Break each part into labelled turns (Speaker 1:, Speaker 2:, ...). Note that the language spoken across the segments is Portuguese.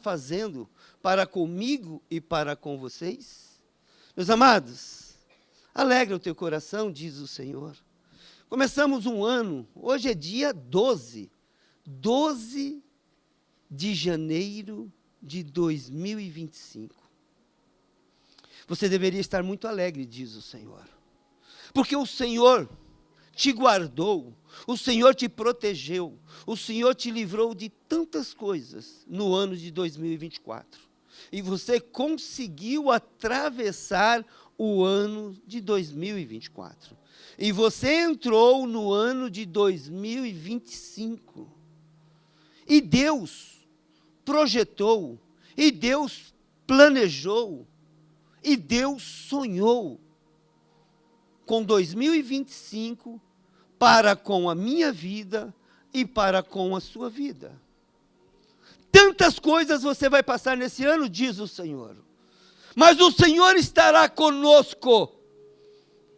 Speaker 1: fazendo para comigo e para com vocês? Meus amados, alegra o teu coração, diz o Senhor. Começamos um ano, hoje é dia 12 de janeiro de 2025. Você deveria estar muito alegre, diz o Senhor, porque o Senhor te guardou, o Senhor te protegeu, o Senhor te livrou de tantas coisas no ano de 2024. E você conseguiu atravessar o ano de 2024. E você entrou no ano de 2025. E Deus projetou, e Deus planejou, e Deus sonhou com 2025 para com a minha vida e para com a sua vida. Tantas coisas você vai passar nesse ano, diz o Senhor. Mas o Senhor estará conosco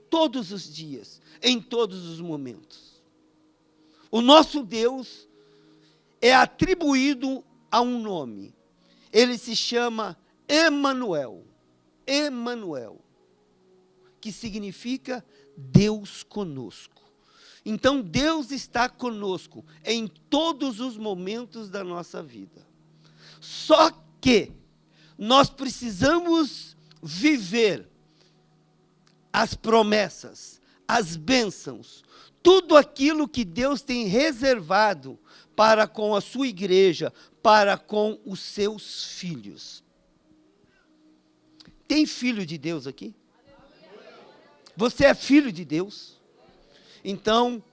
Speaker 1: todos os dias, em todos os momentos. O nosso Deus é atribuído a um nome. Ele se chama Emanuel. Emanuel, que significa Deus conosco. Então, Deus está conosco em todos os momentos da nossa vida. Só que nós precisamos viver as promessas, as bênçãos, tudo aquilo que Deus tem reservado para com a sua igreja, para com os seus filhos. Tem filho de Deus aqui? Você é filho de Deus? Então,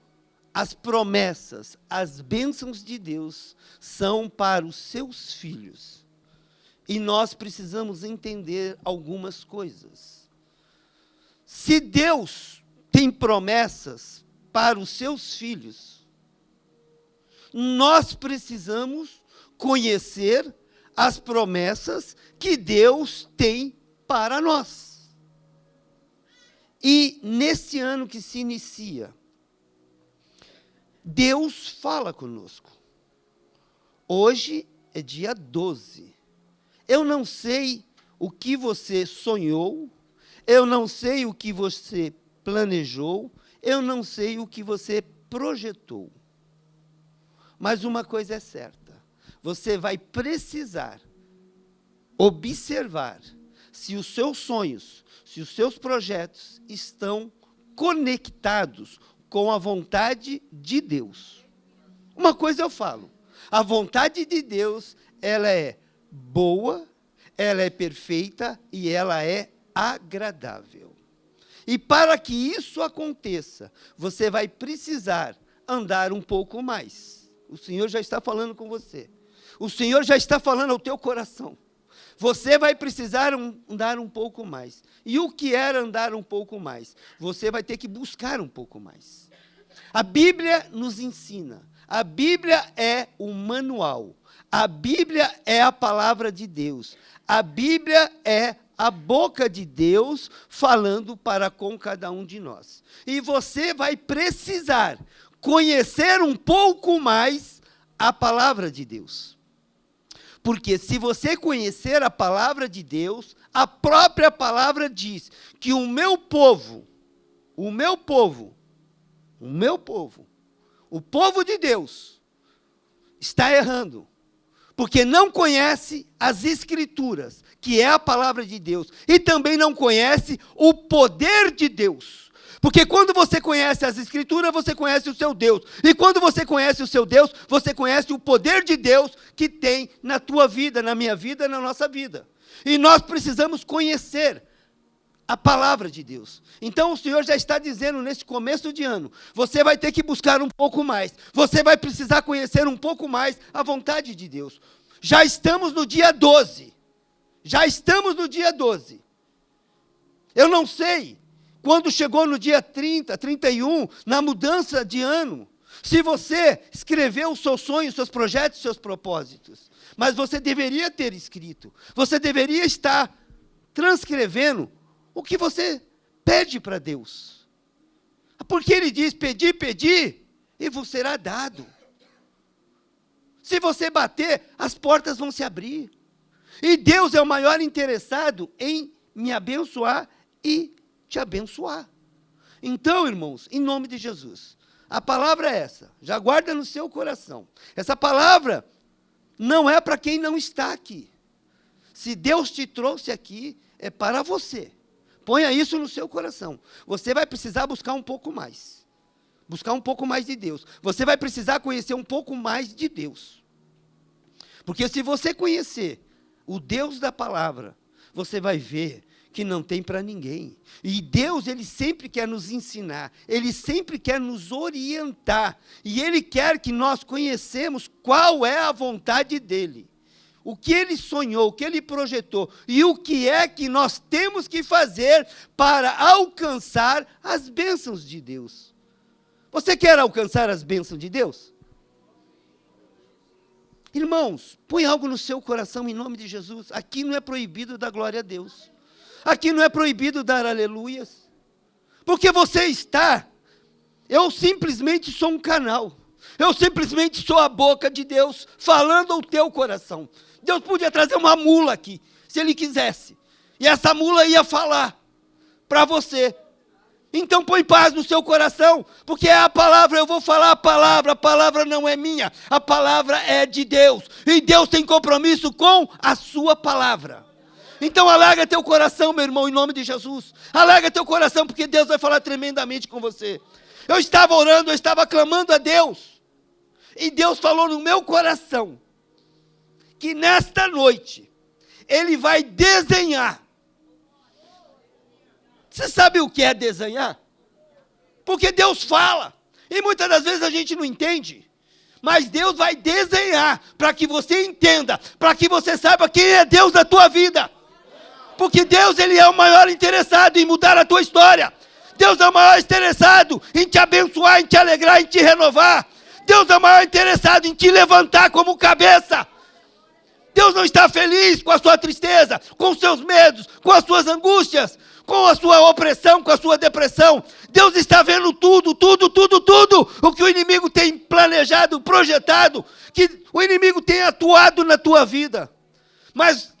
Speaker 1: as promessas, as bênçãos de Deus são para os seus filhos. E nós precisamos entender algumas coisas. Se Deus tem promessas para os seus filhos, nós precisamos conhecer as promessas que Deus tem para nós. E nesse ano que se inicia, Deus fala conosco. Hoje é dia 12. Eu não sei o que você sonhou, eu não sei o que você planejou, eu não sei o que você projetou. Mas uma coisa é certa, você vai precisar observar se os seus sonhos, se os seus projetos estão conectados com a vontade de Deus. Uma coisa eu falo, a vontade de Deus, ela é boa, ela é perfeita e ela é agradável. E para que isso aconteça, você vai precisar andar um pouco mais. O Senhor já está falando com você. O Senhor já está falando ao teu coração. Você vai precisar andar um pouco mais. E o que é andar um pouco mais? Você vai ter que buscar um pouco mais. A Bíblia nos ensina. A Bíblia é o manual. A Bíblia é a palavra de Deus. A Bíblia é a boca de Deus falando para com cada um de nós. E você vai precisar conhecer um pouco mais a palavra de Deus. Porque se você conhecer a palavra de Deus, a própria palavra diz que o meu povo, o povo de Deus, está errando. Porque não conhece as Escrituras, que é a palavra de Deus, e também não conhece o poder de Deus. Porque quando você conhece as Escrituras, você conhece o seu Deus. E quando você conhece o seu Deus, você conhece o poder de Deus que tem na tua vida, na minha vida, na nossa vida. E nós precisamos conhecer a palavra de Deus. Então o Senhor já está dizendo nesse começo de ano, você vai ter que buscar um pouco mais. Você vai precisar conhecer um pouco mais a vontade de Deus. Já estamos no dia 12. Já estamos no dia 12. Eu não sei quando chegou no dia 30, 31, na mudança de ano, se você escreveu os seus sonhos, seus projetos, seus propósitos. Mas você deveria ter escrito. Você deveria estar transcrevendo o que você pede para Deus. Porque Ele diz, pedi, pedi, e vos será dado. Se você bater, as portas vão se abrir. E Deus é o maior interessado em me abençoar e te abençoar. Então, irmãos, em nome de Jesus, a palavra é essa, já guarda no seu coração. Essa palavra não é para quem não está aqui. Se Deus te trouxe aqui, é para você. Ponha isso no seu coração. Você vai precisar buscar um pouco mais. Buscar um pouco mais de Deus. Você vai precisar conhecer um pouco mais de Deus. Porque se você conhecer o Deus da palavra, você vai ver que não tem para ninguém. E Deus, Ele sempre quer nos ensinar, Ele sempre quer nos orientar, e Ele quer que nós conhecemos qual é a vontade dEle, o que Ele sonhou, o que Ele projetou, e o que é que nós temos que fazer para alcançar as bênçãos de Deus. Você quer alcançar as bênçãos de Deus? Irmãos, põe algo no seu coração em nome de Jesus. Aqui não é proibido dar glória a Deus. Aqui não é proibido dar aleluias. Porque você está, eu simplesmente sou um canal. Eu simplesmente sou a boca de Deus falando ao teu coração. Deus podia trazer uma mula aqui, se Ele quisesse. E essa mula ia falar para você. Então põe paz no seu coração, porque é a palavra, eu vou falar a palavra não é minha, a palavra é de Deus. E Deus tem compromisso com a sua palavra. Então alarga teu coração, meu irmão, em nome de Jesus. Alarga teu coração, porque Deus vai falar tremendamente com você. Eu estava orando, eu estava clamando a Deus. E Deus falou no meu coração, que nesta noite, Ele vai desenhar. Você sabe o que é desenhar? Porque Deus fala. E muitas das vezes a gente não entende. Mas Deus vai desenhar para que você entenda, para que você saiba quem é Deus da tua vida. Porque Deus, Ele é o maior interessado em mudar a tua história. Deus é o maior interessado em te abençoar, em te alegrar, em te renovar. Deus é o maior interessado em te levantar como cabeça. Deus não está feliz com a sua tristeza, com os seus medos, com as suas angústias, com a sua opressão, com a sua depressão. Deus está vendo tudo o que o inimigo tem planejado, projetado, que o inimigo tem atuado na tua vida. Mas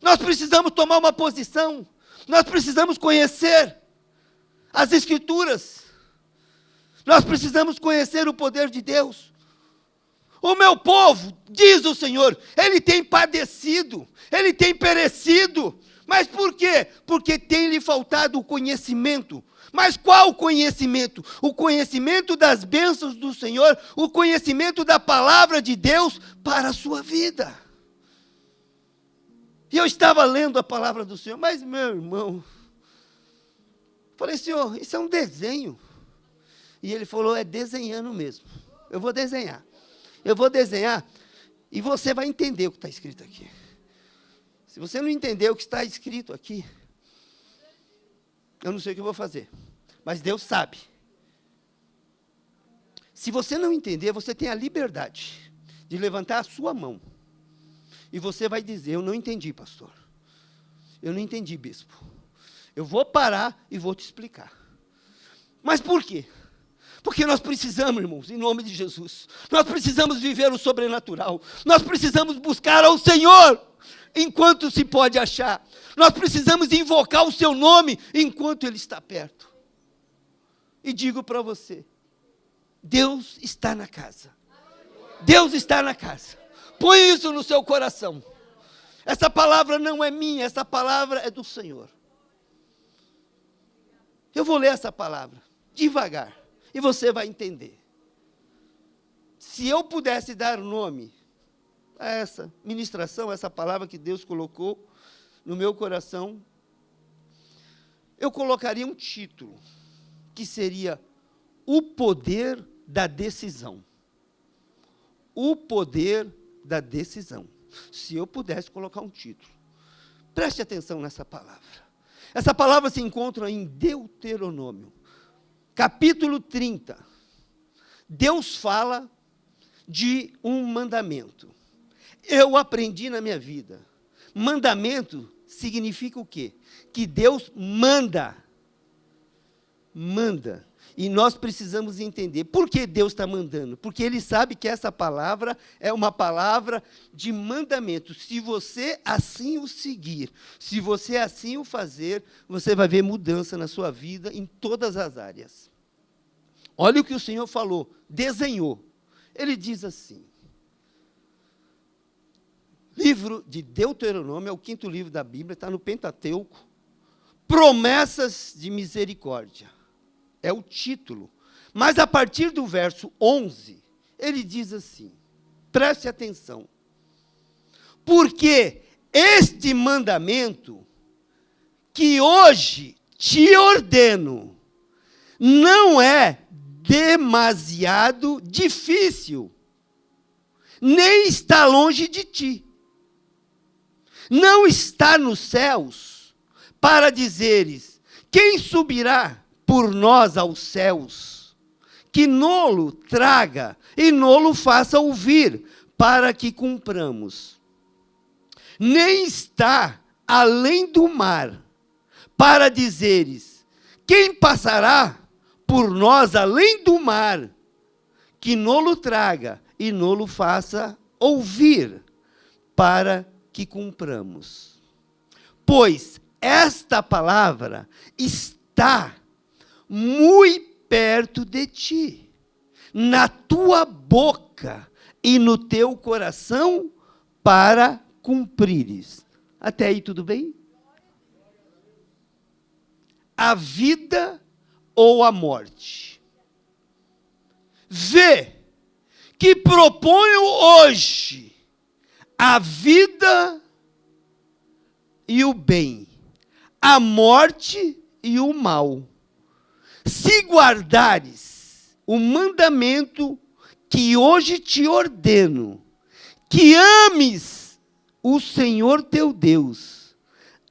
Speaker 1: nós precisamos tomar uma posição, nós precisamos conhecer as Escrituras, nós precisamos conhecer o poder de Deus. O meu povo, diz o Senhor, ele tem padecido, ele tem perecido. Mas por quê? Porque tem lhe faltado o conhecimento. Mas qual conhecimento? O conhecimento das bênçãos do Senhor, o conhecimento da palavra de Deus para a sua vida. E eu estava lendo a palavra do Senhor, mas meu irmão, falei, Senhor, isso é um desenho. E Ele falou, é desenhando mesmo. Eu vou desenhar e você vai entender o que está escrito aqui. Se você não entender o que está escrito aqui, eu não sei o que eu vou fazer, mas Deus sabe. Se você não entender, você tem a liberdade de levantar a sua mão, e você vai dizer, eu não entendi, pastor, eu não entendi, bispo, eu vou parar e vou te explicar. Mas por quê? Porque nós precisamos, irmãos, em nome de Jesus, nós precisamos viver o sobrenatural, nós precisamos buscar ao Senhor, enquanto se pode achar, nós precisamos invocar o seu nome, enquanto Ele está perto. E digo para você, Deus está na casa, Deus está na casa, põe isso no seu coração, essa palavra não é minha, essa palavra é do Senhor. Eu vou ler essa palavra, devagar, e você vai entender. Se eu pudesse dar nome a essa ministração, essa palavra que Deus colocou no meu coração, eu colocaria um título, que seria O Poder da Decisão. O Poder da Decisão. Se eu pudesse colocar um título. Preste atenção nessa palavra. Essa palavra se encontra em Deuteronômio, capítulo 30. Deus fala de um mandamento. Eu aprendi na minha vida. Mandamento significa o quê? Que Deus manda. Manda. E nós precisamos entender por que Deus está mandando. Porque Ele sabe que essa palavra é uma palavra de mandamento. Se você assim o seguir, se você assim o fazer, você vai ver mudança na sua vida em todas as áreas. Olha o que o Senhor falou, desenhou. Ele diz assim, livro de Deuteronômio, é o 5º livro da Bíblia, está no Pentateuco, promessas de misericórdia. É o título. Mas a partir do verso 11, ele diz assim, preste atenção. Porque este mandamento que hoje te ordeno não é demasiado difícil, nem está longe de ti. Não está nos céus para dizeres, quem subirá por nós aos céus, que nolo traga e nolo faça ouvir, para que cumpramos. Nem está além do mar, para dizeres, quem passará por nós além do mar, que nolo traga e nolo faça ouvir, para que cumpramos. Pois esta palavra está muito perto de ti, na tua boca e no teu coração, para cumprires. Até aí tudo bem? A vida ou a morte. Vê que proponho hoje a vida e o bem, a morte e o mal. Se guardares o mandamento que hoje te ordeno, que ames o Senhor teu Deus,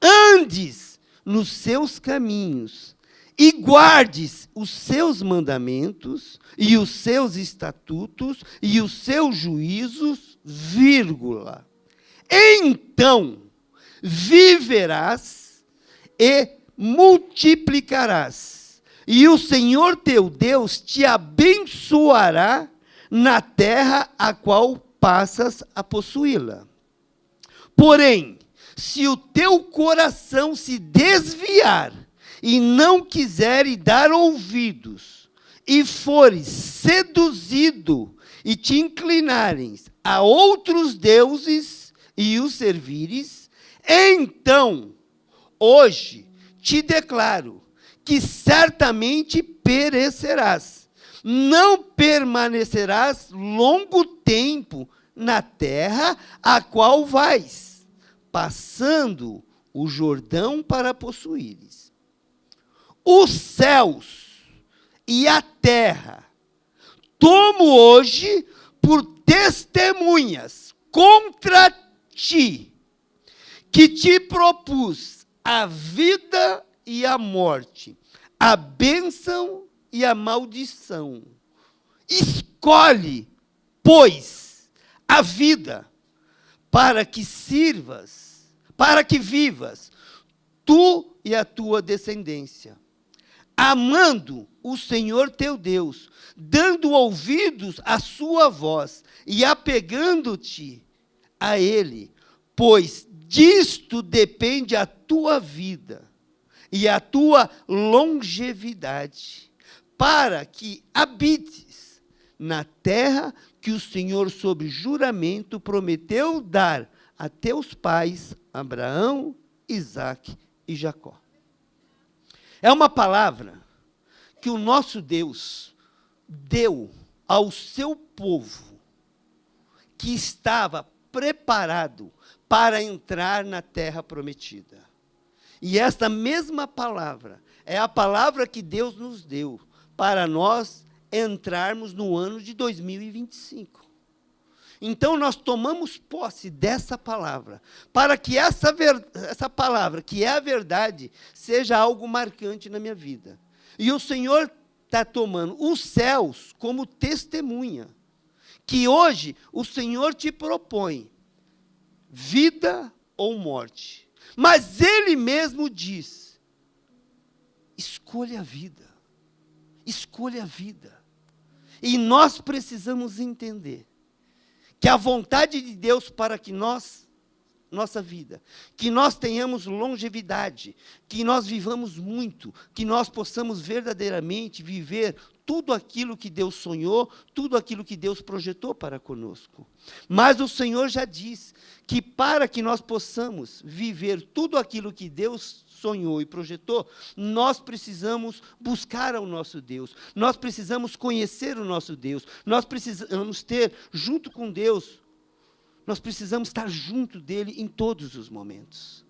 Speaker 1: andes nos seus caminhos, e guardes os seus mandamentos, e os seus estatutos, e os seus juízos, vírgula. Então viverás e multiplicarás, e o Senhor teu Deus te abençoará na terra a qual passas a possuí-la. Porém, se o teu coração se desviar e não quiseres dar ouvidos, e fores seduzido e te inclinares a outros deuses e os servires, então, hoje, te declaro que certamente perecerás. Não permanecerás longo tempo na terra a qual vais, passando o Jordão para possuíres. Os céus e a terra tomo hoje por testemunhas contra ti, que te propus a vida e a morte, a bênção e a maldição. Escolhe, pois, a vida, para que sirvas, para que vivas, tu e a tua descendência, amando o Senhor teu Deus, dando ouvidos à sua voz e apegando-te a Ele, pois disto depende a tua vida e a tua longevidade, para que habites na terra que o Senhor, sob juramento, prometeu dar a teus pais, Abraão, Isaque e Jacó. É uma palavra que o nosso Deus deu ao seu povo, que estava preparado para entrar na terra prometida. E esta mesma palavra é a palavra que Deus nos deu para nós entrarmos no ano de 2025. Então, nós tomamos posse dessa palavra, para que essa palavra, que é a verdade, seja algo marcante na minha vida. E o Senhor está tomando os céus como testemunha, que hoje o Senhor te propõe vida ou morte. Mas Ele mesmo diz, escolha a vida, escolha a vida. E nós precisamos entender que a vontade de Deus para que nossa vida, que nós tenhamos longevidade, que nós vivamos muito, que nós possamos verdadeiramente viver tudo aquilo que Deus sonhou, tudo aquilo que Deus projetou para conosco. Mas o Senhor já diz que para que nós possamos viver tudo aquilo que Deus sonhou e projetou, nós precisamos buscar ao nosso Deus, nós precisamos conhecer o nosso Deus, nós precisamos ter, junto com Deus, nós precisamos estar junto dele em todos os momentos.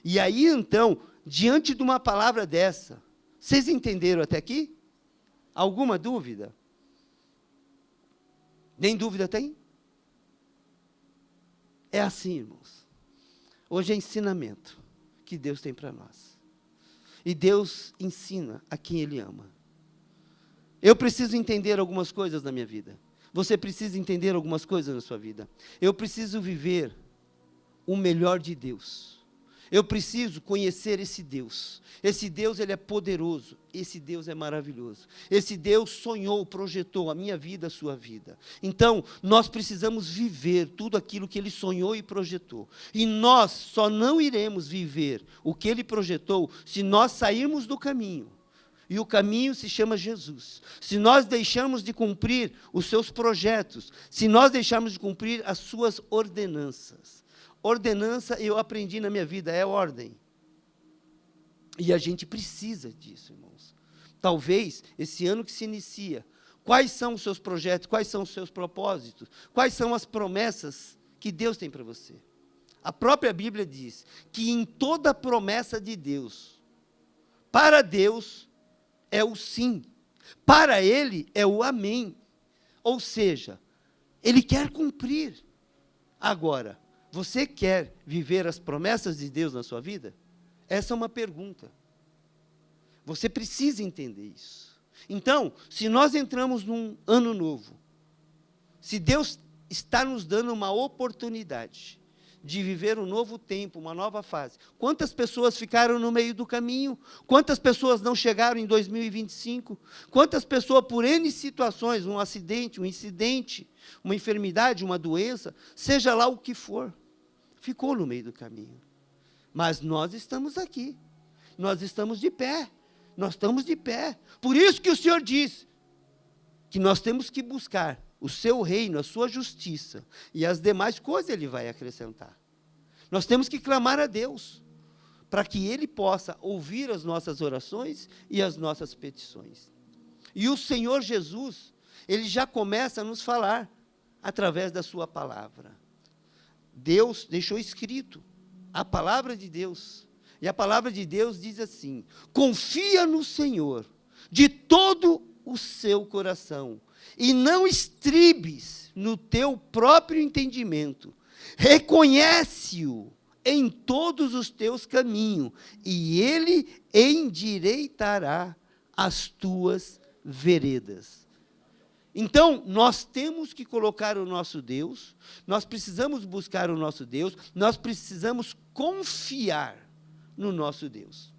Speaker 1: E aí, então, diante de uma palavra dessa, vocês entenderam até aqui? Alguma dúvida? Nem dúvida tem? É assim, irmãos. Hoje é ensinamento que Deus tem para nós. E Deus ensina a quem Ele ama. Eu preciso entender algumas coisas na minha vida. Você precisa entender algumas coisas na sua vida. Eu preciso viver o melhor de Deus. Eu preciso conhecer esse Deus. Esse Deus, Ele é poderoso. Esse Deus é maravilhoso. Esse Deus sonhou, projetou a minha vida, a sua vida. Então, nós precisamos viver tudo aquilo que Ele sonhou e projetou. E nós só não iremos viver o que Ele projetou se nós sairmos do caminho. E o caminho se chama Jesus. Se nós deixarmos de cumprir os seus projetos, se nós deixarmos de cumprir as suas ordenanças. Ordenança, eu aprendi na minha vida, é ordem. E a gente precisa disso, irmãos. Talvez, esse ano que se inicia, quais são os seus projetos, quais são os seus propósitos, quais são as promessas que Deus tem para você? A própria Bíblia diz que em toda promessa de Deus, para Deus, é o sim. Para Ele é o amém. Ou seja, Ele quer cumprir. Agora, você quer viver as promessas de Deus na sua vida? Essa é uma pergunta. Você precisa entender isso. Então, se nós entramos num ano novo, se Deus está nos dando uma oportunidade de viver um novo tempo, uma nova fase. Quantas pessoas ficaram no meio do caminho? Quantas pessoas não chegaram em 2025? Quantas pessoas, por N situações, um acidente, um incidente, uma enfermidade, uma doença, seja lá o que for, ficou no meio do caminho. Mas nós estamos aqui. Nós estamos de pé. Nós estamos de pé. Por isso que o Senhor diz que nós temos que buscar o seu reino, a sua justiça, e as demais coisas Ele vai acrescentar. Nós temos que clamar a Deus, para que Ele possa ouvir as nossas orações e as nossas petições. E o Senhor Jesus, Ele já começa a nos falar, através da sua palavra. Deus deixou escrito a palavra de Deus, e a palavra de Deus diz assim: confia no Senhor, de todo o seu coração, e não estribes no teu próprio entendimento. Reconhece-o em todos os teus caminhos, e Ele endireitará as tuas veredas. Então, nós temos que colocar o nosso Deus, nós precisamos buscar o nosso Deus, nós precisamos confiar no nosso Deus.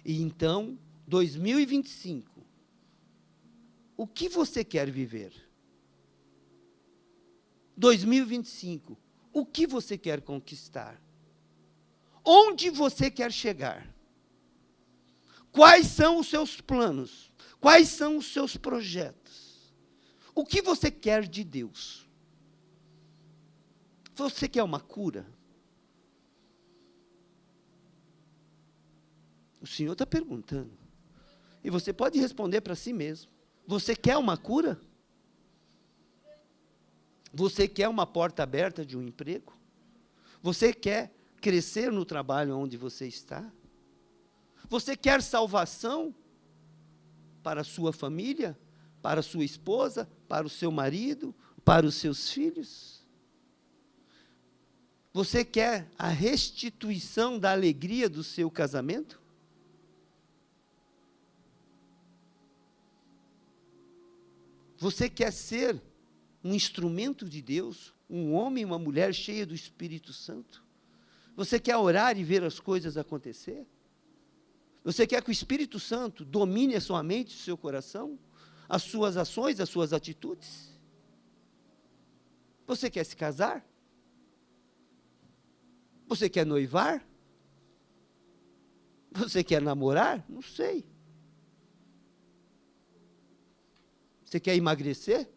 Speaker 1: E então, 2025, o que você quer viver? 2025, o que você quer conquistar? Onde você quer chegar? Quais são os seus planos? Quais são os seus projetos? O que você quer de Deus? Você quer uma cura? O Senhor está perguntando. E você pode responder para si mesmo. Você quer uma cura? Você quer uma porta aberta de um emprego? Você quer crescer no trabalho onde você está? Você quer salvação para a sua família, para a sua esposa, para o seu marido, para os seus filhos? Você quer a restituição da alegria do seu casamento? Você quer ser um instrumento de Deus, um homem e uma mulher cheia do Espírito Santo? Você quer orar e ver as coisas acontecer? Você quer que o Espírito Santo domine a sua mente, o seu coração, as suas ações, as suas atitudes? Você quer se casar? Você quer noivar? Você quer namorar? Não sei. Você quer emagrecer?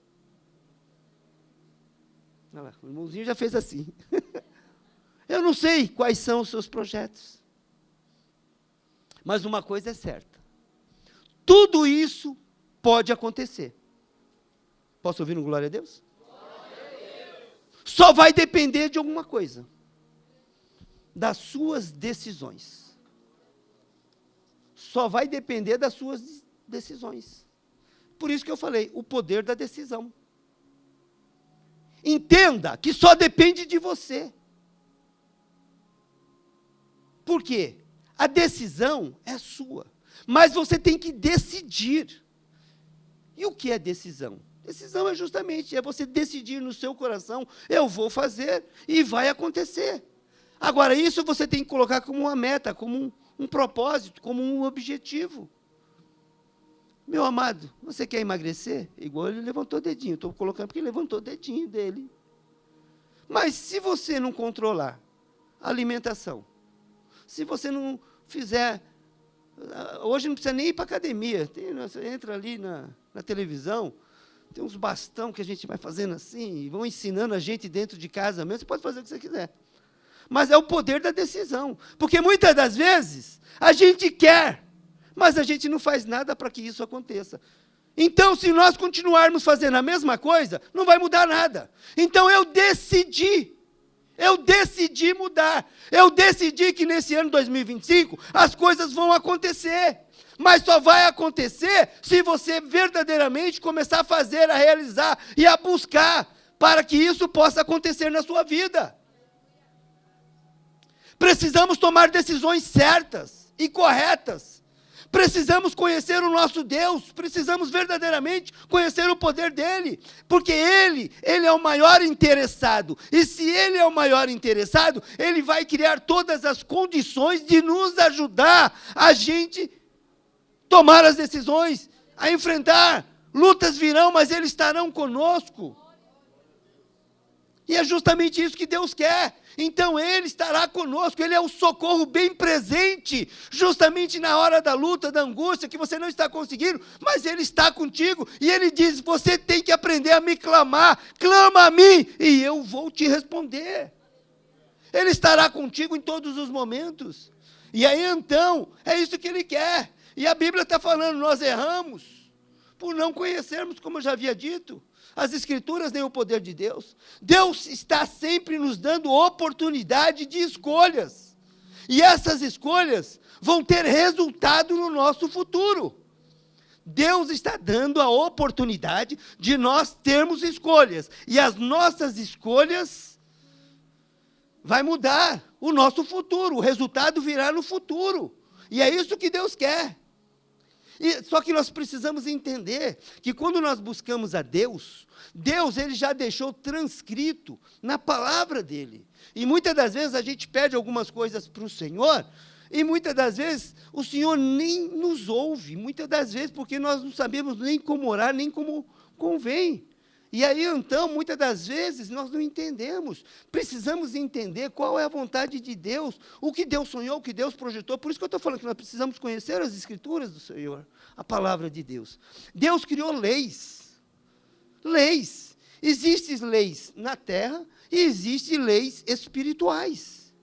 Speaker 1: Olha lá, o irmãozinho já fez assim. Eu não sei quais são os seus projetos. Mas uma coisa é certa. Tudo isso pode acontecer. Posso ouvir um glória a Deus? Glória a Deus. Só vai depender de alguma coisa. Das suas decisões. Só vai depender das suas decisões. Por isso que eu falei, o poder da decisão. Entenda que só depende de você. Por quê? A decisão é sua, mas você tem que decidir. E o que é decisão? Decisão é justamente, você decidir no seu coração, eu vou fazer e vai acontecer. Agora, isso você tem que colocar como uma meta, como um propósito, como um objetivo. Meu amado, você quer emagrecer? Igual ele levantou o dedinho, estou colocando porque ele levantou o dedinho dele. Mas se você não controlar a alimentação, se você não fizer, hoje não precisa nem ir para a academia, você entra ali na televisão, tem uns bastão que a gente vai fazendo assim, e vão ensinando a gente dentro de casa mesmo, você pode fazer o que você quiser. Mas é o poder da decisão, porque muitas das vezes a gente quer, mas a gente não faz nada para que isso aconteça. Então, se nós continuarmos fazendo a mesma coisa, não vai mudar nada. Então, eu decidi mudar, eu decidi que nesse ano 2025, as coisas vão acontecer, mas só vai acontecer se você verdadeiramente começar a fazer, a realizar e a buscar, para que isso possa acontecer na sua vida. Precisamos tomar decisões certas e corretas. Precisamos conhecer o nosso Deus, precisamos verdadeiramente conhecer o poder dEle, porque Ele é o maior interessado, e se Ele é o maior interessado, Ele vai criar todas as condições de nos ajudar a gente tomar as decisões, a enfrentar, lutas virão, mas eles estarão conosco, e é justamente isso que Deus quer. Então Ele estará conosco, Ele é o socorro bem presente, justamente na hora da luta, da angústia, que você não está conseguindo, mas Ele está contigo, e Ele diz, você tem que aprender a me clamar, clama a mim, e eu vou te responder. Ele estará contigo em todos os momentos, e aí então, é isso que Ele quer, e a Bíblia está falando, nós erramos, por não conhecermos, como eu já havia dito, as Escrituras nem o poder de Deus. Deus está sempre nos dando oportunidade de escolhas. E essas escolhas vão ter resultado no nosso futuro. Deus está dando a oportunidade de nós termos escolhas. E as nossas escolhas vai mudar o nosso futuro. O resultado virá no futuro. E é isso que Deus quer. Só que nós precisamos entender que quando nós buscamos a Deus, Ele já deixou transcrito na palavra dEle. E muitas das vezes a gente pede algumas coisas para o Senhor, e muitas das vezes o Senhor nem nos ouve, muitas das vezes porque nós não sabemos nem como orar, nem como convém. E aí, então, muitas das vezes, nós não entendemos. Precisamos entender qual é a vontade de Deus, o que Deus sonhou, o que Deus projetou. Por isso que eu estou falando que nós precisamos conhecer as Escrituras do Senhor, a palavra de Deus. Deus criou leis. Leis. Existem leis na terra e existem leis espirituais.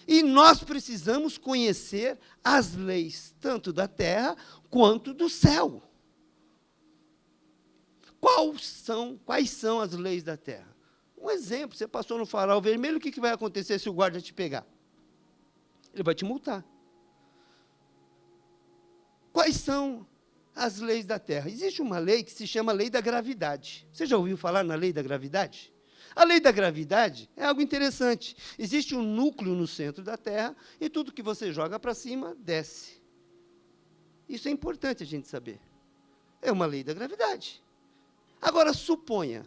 Speaker 1: E nós precisamos conhecer as leis, tanto da terra quanto do céu. Quais são as leis da terra? Um exemplo, você passou no farol vermelho, o que vai acontecer se o guarda te pegar? Ele vai te multar. Quais são as leis da terra? Existe uma lei que se chama lei da gravidade. Você já ouviu falar na lei da gravidade? A lei da gravidade é algo interessante. Existe um núcleo no centro da terra e tudo que você joga para cima, desce. Isso é importante a gente saber. É uma lei da gravidade. Agora, suponha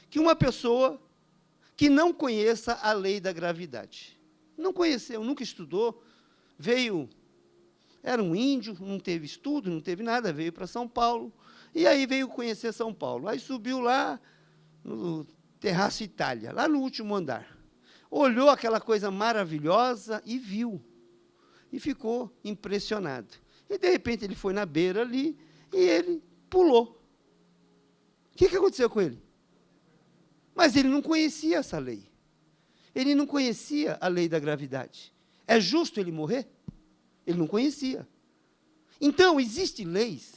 Speaker 1: que uma pessoa que não conheça a lei da gravidade, não conheceu, nunca estudou, veio Era um índio, não teve estudo, não teve nada, veio para São Paulo, e aí veio conhecer São Paulo. Aí subiu lá no Terraço Itália, lá no último andar. Olhou aquela coisa maravilhosa e viu. E ficou impressionado. E, de repente, ele foi na beira ali e ele pulou. O que aconteceu com ele? Mas ele não conhecia essa lei. Ele não conhecia a lei da gravidade. É justo ele morrer? Ele não conhecia. Então, existem leis,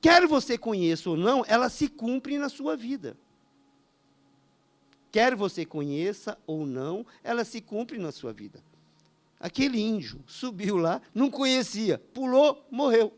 Speaker 1: quer você conheça ou não, elas se cumprem na sua vida. Quer você conheça ou não, elas se cumprem na sua vida. Aquele índio subiu lá, não conhecia, pulou, morreu.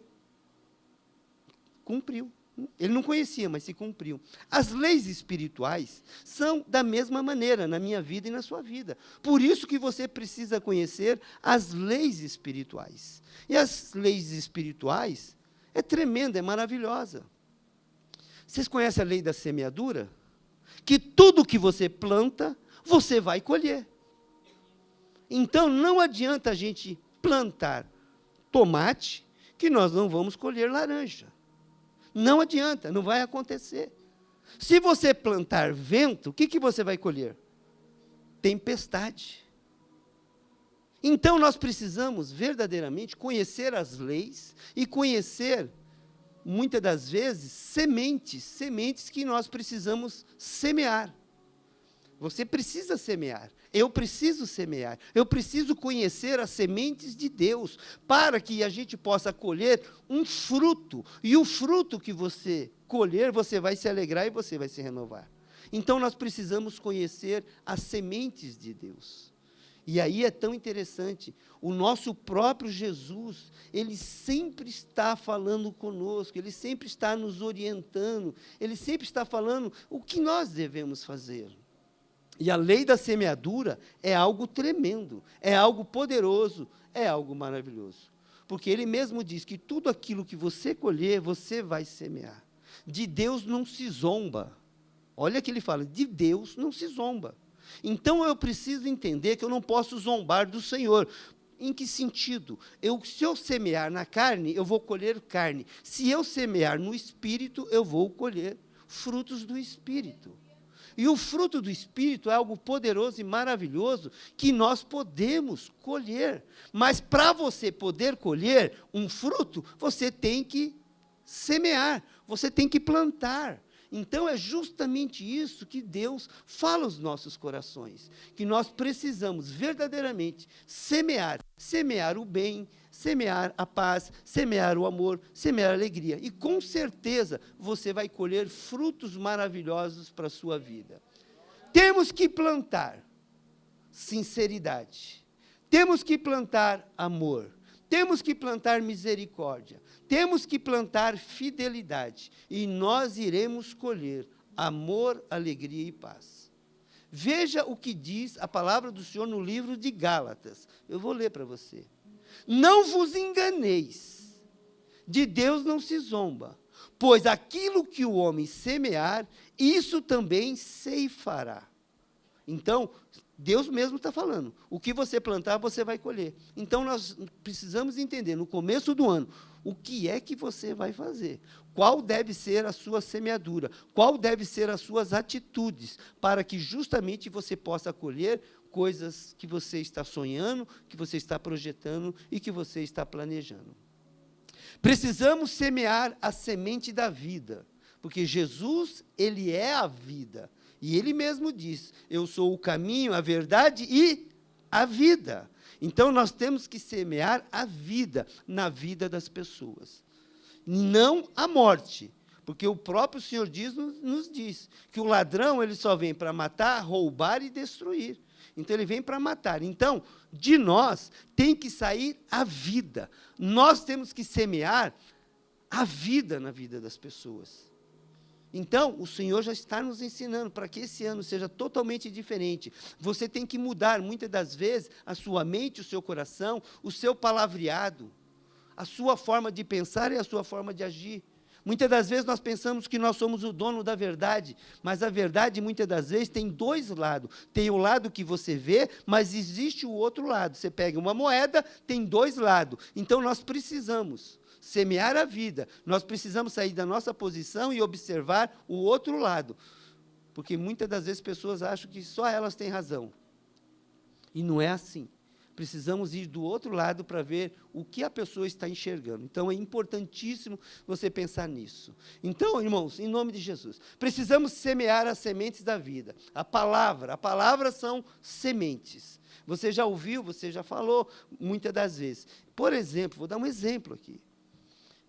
Speaker 1: Cumpriu. Ele não conhecia, mas se cumpriu. As leis espirituais são da mesma maneira na minha vida e na sua vida. Por isso que você precisa conhecer as leis espirituais. E as leis espirituais é tremenda, é maravilhosa. Vocês conhecem a lei da semeadura? Que tudo que você planta, você vai colher. Então, não adianta a gente plantar tomate, que nós não vamos colher laranja. Não adianta, não vai acontecer. Se você plantar vento, o que você vai colher? Tempestade. Então, nós precisamos verdadeiramente conhecer as leis e conhecer, muitas das vezes, sementes que nós precisamos semear. Você precisa semear, eu preciso semear, eu preciso conhecer as sementes de Deus, para que a gente possa colher um fruto, e o fruto que você colher, você vai se alegrar e você vai se renovar. Então, nós precisamos conhecer as sementes de Deus. E aí é tão interessante, o nosso próprio Jesus, ele sempre está falando conosco, ele sempre está nos orientando, ele sempre está falando o que nós devemos fazer. E a lei da semeadura é algo tremendo, é algo poderoso, é algo maravilhoso. Porque ele mesmo diz que tudo aquilo que você colher, você vai semear. De Deus não se zomba. Olha que ele fala, de Deus não se zomba. Então, eu preciso entender que eu não posso zombar do Senhor. Em que sentido? Se eu semear na carne, eu vou colher carne. Se eu semear no Espírito, eu vou colher frutos do Espírito. E o fruto do Espírito é algo poderoso e maravilhoso que nós podemos colher. Mas para você poder colher um fruto, você tem que semear, você tem que plantar. Então, é justamente isso que Deus fala aos nossos corações, que nós precisamos verdadeiramente semear o bem, semear a paz, semear o amor, semear a alegria. E, com certeza, você vai colher frutos maravilhosos para a sua vida. Temos que plantar sinceridade, temos que plantar amor, temos que plantar misericórdia, temos que plantar fidelidade, e nós iremos colher amor, alegria e paz. Veja o que diz a palavra do Senhor no livro de Gálatas. Eu vou ler para você. Não vos enganeis, de Deus não se zomba, pois aquilo que o homem semear, isso também ceifará. Então, Deus mesmo está falando, o que você plantar, você vai colher. Então, nós precisamos entender, no começo do ano, o que é que você vai fazer, qual deve ser a sua semeadura, qual deve ser as suas atitudes, para que justamente você possa colher coisas que você está sonhando, que você está projetando e que você está planejando. Precisamos semear a semente da vida, porque Jesus, ele é a vida. E ele mesmo diz, eu sou o caminho, a verdade e a vida. Então, nós temos que semear a vida na vida das pessoas. Não a morte, porque o próprio Senhor nos diz que o ladrão, ele só vem para matar, roubar e destruir. Então, ele vem para matar. Então, de nós tem que sair a vida. Nós temos que semear a vida na vida das pessoas. Então, o Senhor já está nos ensinando para que esse ano seja totalmente diferente. Você tem que mudar, muitas das vezes, a sua mente, o seu coração, o seu palavreado, a sua forma de pensar e a sua forma de agir. Muitas das vezes nós pensamos que nós somos o dono da verdade, mas a verdade, muitas das vezes, tem dois lados. Tem o lado que você vê, mas existe o outro lado. Você pega uma moeda, tem dois lados. Então, nós precisamos semear a vida. Nós precisamos sair da nossa posição e observar o outro lado. Porque muitas das vezes pessoas acham que só elas têm razão. E não é assim. Precisamos ir do outro lado para ver o que a pessoa está enxergando. Então, é importantíssimo você pensar nisso. Então, irmãos, em nome de Jesus, precisamos semear as sementes da vida. A palavra são sementes. Você já ouviu, você já falou, muitas das vezes. Por exemplo, vou dar um exemplo aqui.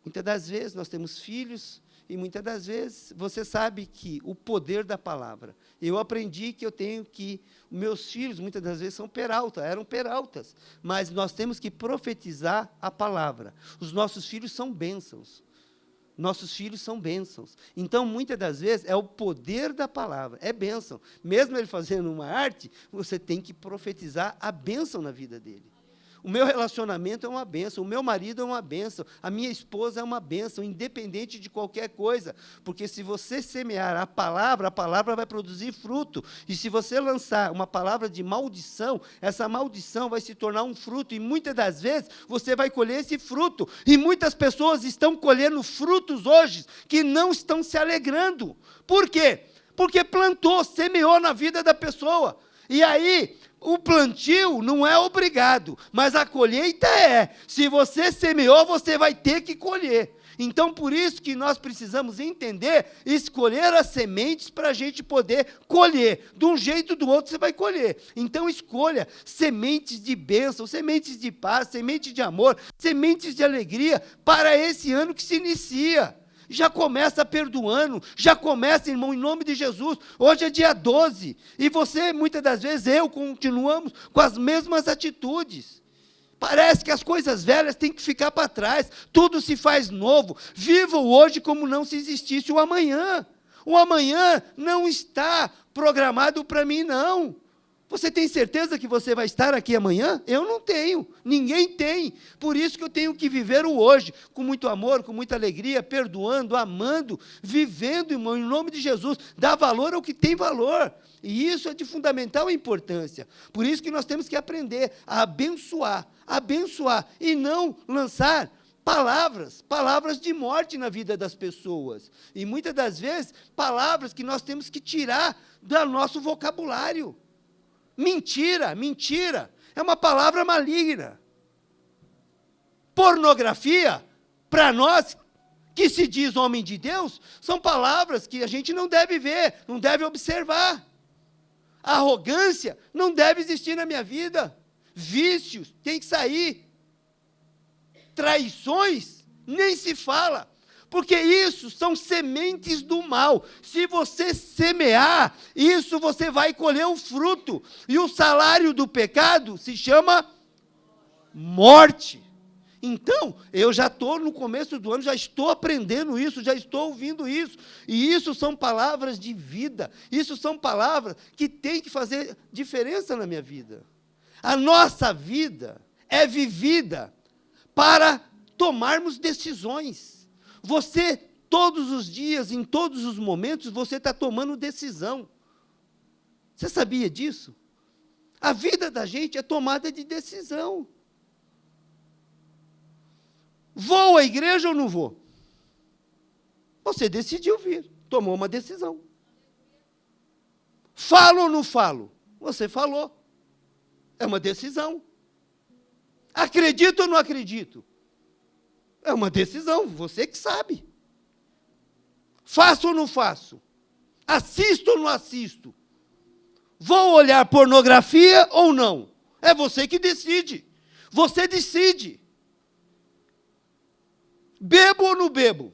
Speaker 1: Muitas das vezes nós temos filhos, e muitas das vezes você sabe que o poder da palavra. Eu aprendi que eu tenho que, meus filhos muitas das vezes eram peraltas, mas nós temos que profetizar a palavra. Os nossos filhos são bênçãos. Nossos filhos são bênçãos. Então, muitas das vezes, é o poder da palavra, é bênção. Mesmo ele fazendo uma arte, você tem que profetizar a bênção na vida dele. O meu relacionamento é uma bênção, o meu marido é uma bênção, a minha esposa é uma bênção, independente de qualquer coisa. Porque se você semear a palavra vai produzir fruto. E se você lançar uma palavra de maldição, essa maldição vai se tornar um fruto. E muitas das vezes você vai colher esse fruto. E muitas pessoas estão colhendo frutos hoje que não estão se alegrando. Por quê? Porque plantou, semeou na vida da pessoa. E aí, o plantio não é obrigado, mas a colheita é. Se você semeou, você vai ter que colher. Então, por isso que nós precisamos entender, escolher as sementes para a gente poder colher. De um jeito ou do outro, você vai colher. Então, escolha sementes de bênção, sementes de paz, sementes de amor, sementes de alegria para esse ano que se inicia. Já começa perdoando, já começa, irmão, em nome de Jesus. Hoje é dia 12, e você, muitas das vezes, continuamos com as mesmas atitudes. Parece que as coisas velhas têm que ficar para trás, tudo se faz novo. Viva o hoje como não se existisse o amanhã. O amanhã não está programado para mim, não. Você tem certeza que você vai estar aqui amanhã? Eu não tenho, ninguém tem. Por isso que eu tenho que viver o hoje, com muito amor, com muita alegria, perdoando, amando, vivendo, irmão, em nome de Jesus. Dá valor ao que tem valor. E isso é de fundamental importância. Por isso que nós temos que aprender a abençoar, e não lançar palavras de morte na vida das pessoas. E muitas das vezes, palavras que nós temos que tirar do nosso vocabulário. Mentira, é uma palavra maligna. Pornografia, para nós, que se diz homem de Deus, são palavras que a gente não deve ver, não deve observar. Arrogância não deve existir na minha vida. Vícios, tem que sair. Traições, nem se fala. Porque isso são sementes do mal. Se você semear, isso você vai colher o fruto. E o salário do pecado se chama morte. Então, eu já estou no começo do ano, já estou aprendendo isso, já estou ouvindo isso. E isso são palavras de vida. Isso são palavras que têm que fazer diferença na minha vida. A nossa vida é vivida para tomarmos decisões. Você, todos os dias, em todos os momentos, você está tomando decisão. Você sabia disso? A vida da gente é tomada de decisão. Vou à igreja ou não vou? Você decidiu vir, tomou uma decisão. Falo ou não falo? Você falou. É uma decisão. Acredito ou não acredito? É uma decisão, você que sabe. Faço ou não faço? Assisto ou não assisto? Vou olhar pornografia ou não? É você que decide. Você decide. Bebo ou não bebo?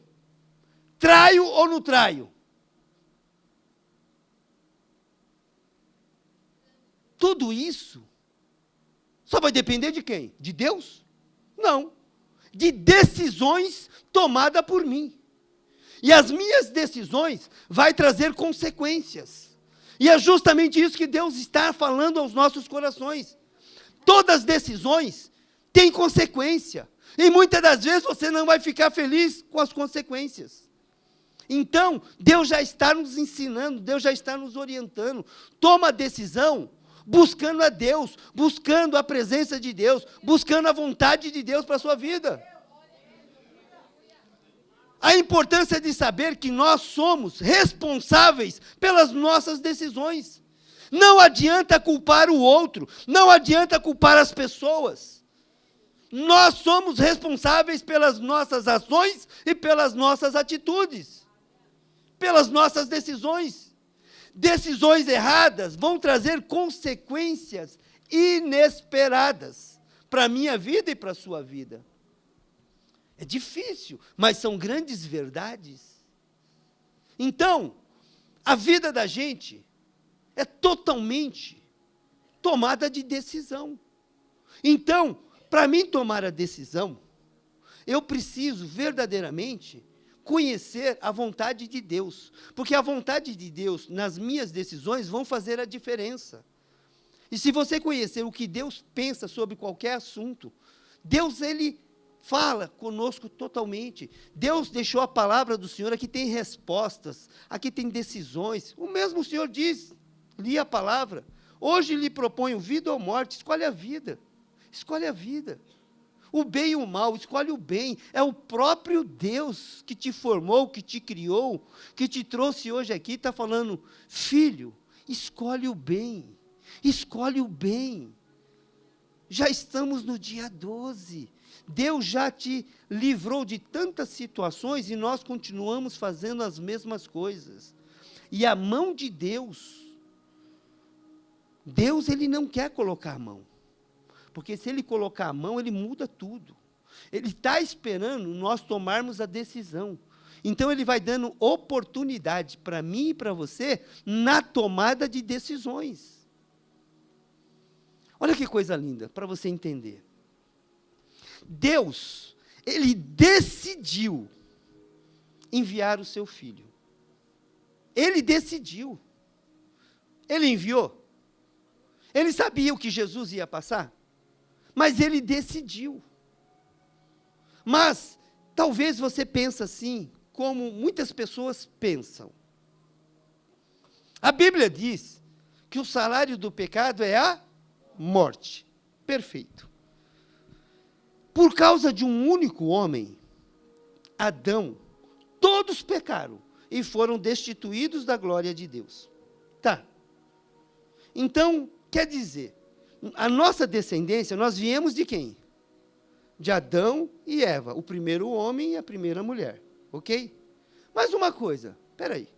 Speaker 1: Traio ou não traio? Tudo isso só vai depender de quem? De Deus? Não. De decisões tomadas por mim. E as minhas decisões vai trazer consequências. E é justamente isso que Deus está falando aos nossos corações. Todas as decisões têm consequência. E muitas das vezes você não vai ficar feliz com as consequências. Então, Deus já está nos ensinando, Deus já está nos orientando. Toma a decisão buscando a Deus, buscando a presença de Deus, buscando a vontade de Deus para a sua vida. A importância de saber que nós somos responsáveis pelas nossas decisões. Não adianta culpar o outro, não adianta culpar as pessoas. Nós somos responsáveis pelas nossas ações e pelas nossas atitudes, pelas nossas decisões. Decisões erradas vão trazer consequências inesperadas para a minha vida e para a sua vida. É difícil, mas são grandes verdades. Então, a vida da gente é totalmente tomada de decisão. Então, para mim tomar a decisão, eu preciso verdadeiramente conhecer a vontade de Deus, porque a vontade de Deus nas minhas decisões vão fazer a diferença. E se você conhecer o que Deus pensa sobre qualquer assunto, Deus, ele fala conosco totalmente. Deus deixou a palavra do Senhor, aqui tem respostas, aqui tem decisões. O mesmo Senhor diz, li a palavra, hoje lhe proponho vida ou morte, escolhe a vida, escolhe a vida. O bem e o mal, escolhe o bem. É o próprio Deus que te formou, que te criou, que te trouxe hoje aqui, está falando, filho, escolhe o bem, escolhe o bem. Já estamos no dia 12. Deus já te livrou de tantas situações e nós continuamos fazendo as mesmas coisas. E a mão de Deus, ele não quer colocar a mão. Porque se ele colocar a mão, ele muda tudo. Ele está esperando nós tomarmos a decisão. Então, ele vai dando oportunidade para mim e para você na tomada de decisões. Olha que coisa linda, para você entender. Deus, ele decidiu enviar o seu filho. Ele decidiu. Ele enviou. Ele sabia o que Jesus ia passar, mas ele decidiu. Mas talvez você pense assim, como muitas pessoas pensam. A Bíblia diz que o salário do pecado é a morte. Perfeito. Por causa de um único homem, Adão, todos pecaram e foram destituídos da glória de Deus. Tá. Então, quer dizer, a nossa descendência, nós viemos de quem? De Adão e Eva, o primeiro homem e a primeira mulher, ok? Mas uma coisa, peraí,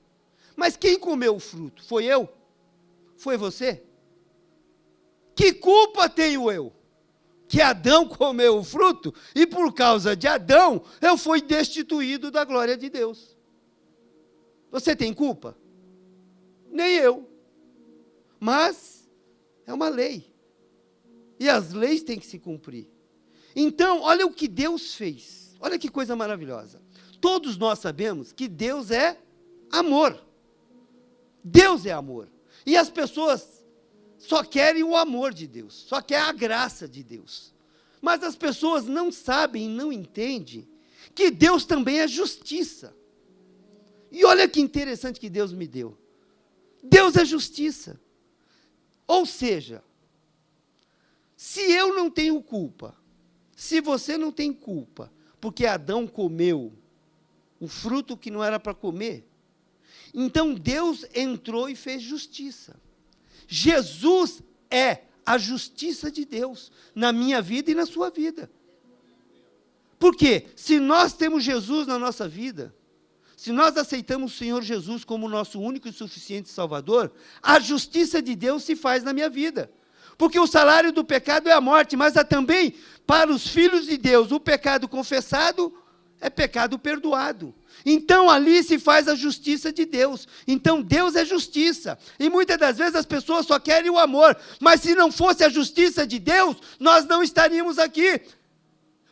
Speaker 1: mas quem comeu o fruto? Foi eu? Foi você? Que culpa tenho eu? Que Adão comeu o fruto e por causa de Adão eu fui destituído da glória de Deus. Você tem culpa? Nem eu. Mas é uma lei. E as leis têm que se cumprir. Então, olha o que Deus fez. Olha que coisa maravilhosa. Todos nós sabemos que Deus é amor. Deus é amor. E as pessoas só querem o amor de Deus, só querem a graça de Deus. Mas as pessoas não sabem, não entendem que Deus também é justiça. E olha que interessante que Deus me deu. Deus é justiça. Ou seja, se eu não tenho culpa, se você não tem culpa, porque Adão comeu o fruto que não era para comer, então Deus entrou e fez justiça. Jesus é a justiça de Deus na minha vida e na sua vida. Por quê? Se nós temos Jesus na nossa vida, se nós aceitamos o Senhor Jesus como nosso único e suficiente Salvador, a justiça de Deus se faz na minha vida. Porque o salário do pecado é a morte, mas há também, para os filhos de Deus, o pecado confessado é pecado perdoado. Então, ali se faz a justiça de Deus. Então, Deus é justiça. E muitas das vezes as pessoas só querem o amor. Mas se não fosse a justiça de Deus, nós não estaríamos aqui.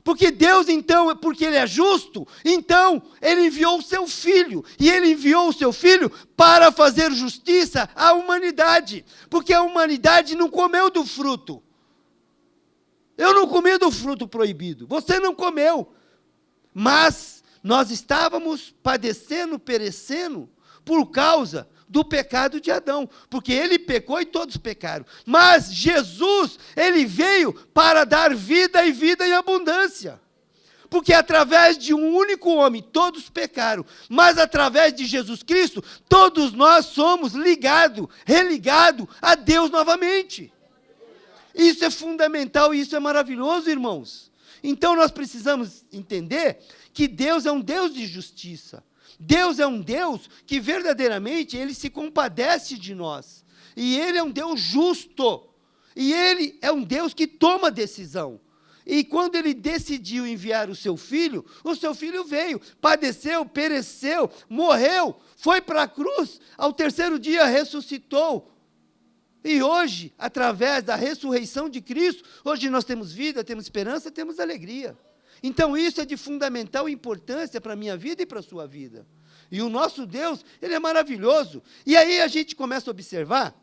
Speaker 1: Porque Deus, então, porque Ele é justo, então Ele enviou o seu Filho. E Ele enviou o seu Filho para fazer justiça à humanidade. Porque a humanidade não comeu do fruto. Eu não comi do fruto proibido. Você não comeu. Mas Nós estávamos padecendo, perecendo, por causa do pecado de Adão, porque ele pecou e todos pecaram. Mas Jesus, ele veio para dar vida e vida em abundância. Porque através de um único homem, todos pecaram. Mas através de Jesus Cristo, todos nós somos ligados, religados a Deus novamente. Isso é fundamental e isso é maravilhoso, irmãos. Então nós precisamos entender que Deus é um Deus de justiça. Deus é um Deus que verdadeiramente Ele se compadece de nós. E Ele é um Deus justo. E Ele é um Deus que toma decisão. E quando Ele decidiu enviar o seu filho veio, padeceu, pereceu, morreu, foi para a cruz, ao terceiro dia ressuscitou. E hoje, através da ressurreição de Cristo, hoje nós temos vida, temos esperança, temos alegria. Então isso é de fundamental importância para a minha vida e para a sua vida. E o nosso Deus, Ele é maravilhoso. E aí a gente começa a observar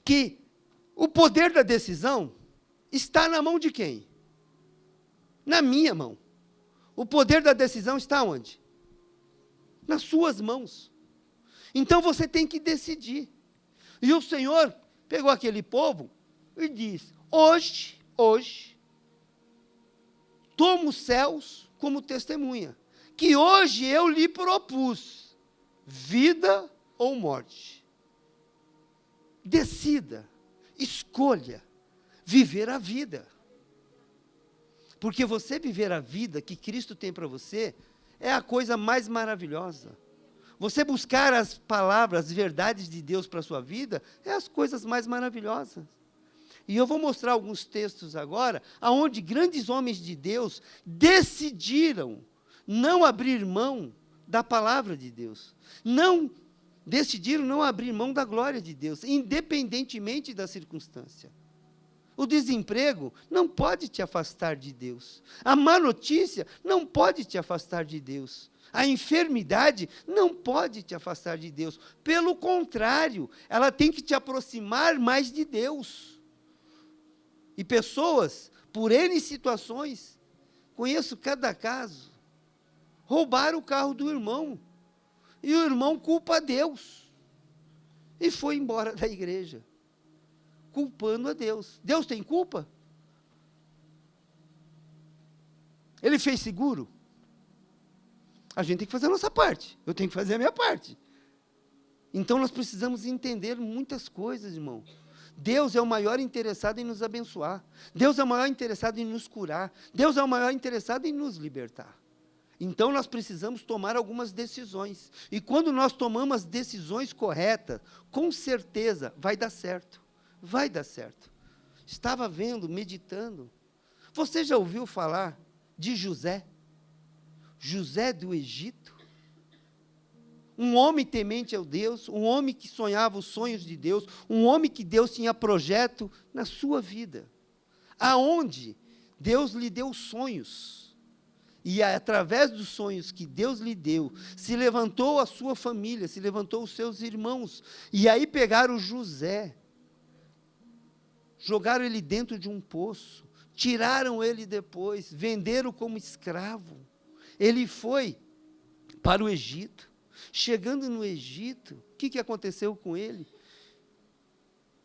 Speaker 1: que o poder da decisão está na mão de quem? Na minha mão. O poder da decisão está onde? Nas suas mãos. Então você tem que decidir. E o Senhor pegou aquele povo e disse: hoje, toma os céus como testemunha, que hoje eu lhe propus vida ou morte. Decida, escolha viver a vida. Porque você viver a vida que Cristo tem para você é a coisa mais maravilhosa. Você buscar as palavras, as verdades de Deus para a sua vida, é as coisas mais maravilhosas. E eu vou mostrar alguns textos agora, onde grandes homens de Deus decidiram não abrir mão da palavra de Deus. Decidiram não abrir mão da glória de Deus, independentemente da circunstância. O desemprego não pode te afastar de Deus. A má notícia não pode te afastar de Deus. A enfermidade não pode te afastar de Deus. Pelo contrário, ela tem que te aproximar mais de Deus. E pessoas, por N situações, conheço cada caso, roubaram o carro do irmão. E o irmão culpa a Deus. E foi embora da igreja, culpando a Deus. Deus tem culpa? Ele fez seguro? A gente tem que fazer a nossa parte. Eu tenho que fazer a minha parte. Então nós precisamos entender muitas coisas, irmão. Deus é o maior interessado em nos abençoar. Deus é o maior interessado em nos curar. Deus é o maior interessado em nos libertar. Então nós precisamos tomar algumas decisões. E quando nós tomamos as decisões corretas, com certeza vai dar certo. Vai dar certo. Estava vendo, meditando. Você já ouviu falar de José? José do Egito? Um homem temente ao Deus, um homem que sonhava os sonhos de Deus, um homem que Deus tinha projeto na sua vida. Aonde Deus lhe deu sonhos. E através dos sonhos que Deus lhe deu, se levantou a sua família, se levantou os seus irmãos. E aí pegaram José, jogaram ele dentro de um poço, tiraram ele depois, venderam como escravo. Ele foi para o Egito. Chegando no Egito, o que aconteceu com ele?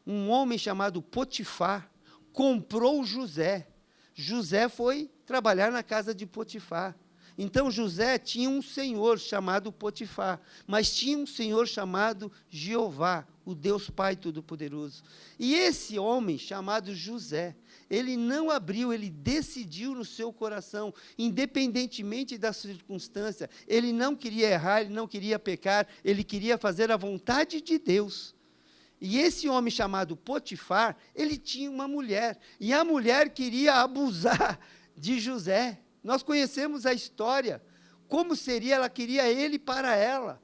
Speaker 1: Um homem chamado Potifar comprou José. José foi trabalhar na casa de Potifar. Então José tinha um senhor chamado Potifar, mas tinha um senhor chamado Jeová, o Deus Pai Todo-Poderoso. E esse homem chamado José, ele não abriu, ele decidiu no seu coração, independentemente da circunstância, ele não queria errar, ele não queria pecar, ele queria fazer a vontade de Deus. E esse homem chamado Potifar, ele tinha uma mulher, e a mulher queria abusar de José. Nós conhecemos a história, como seria, ela queria ele para ela,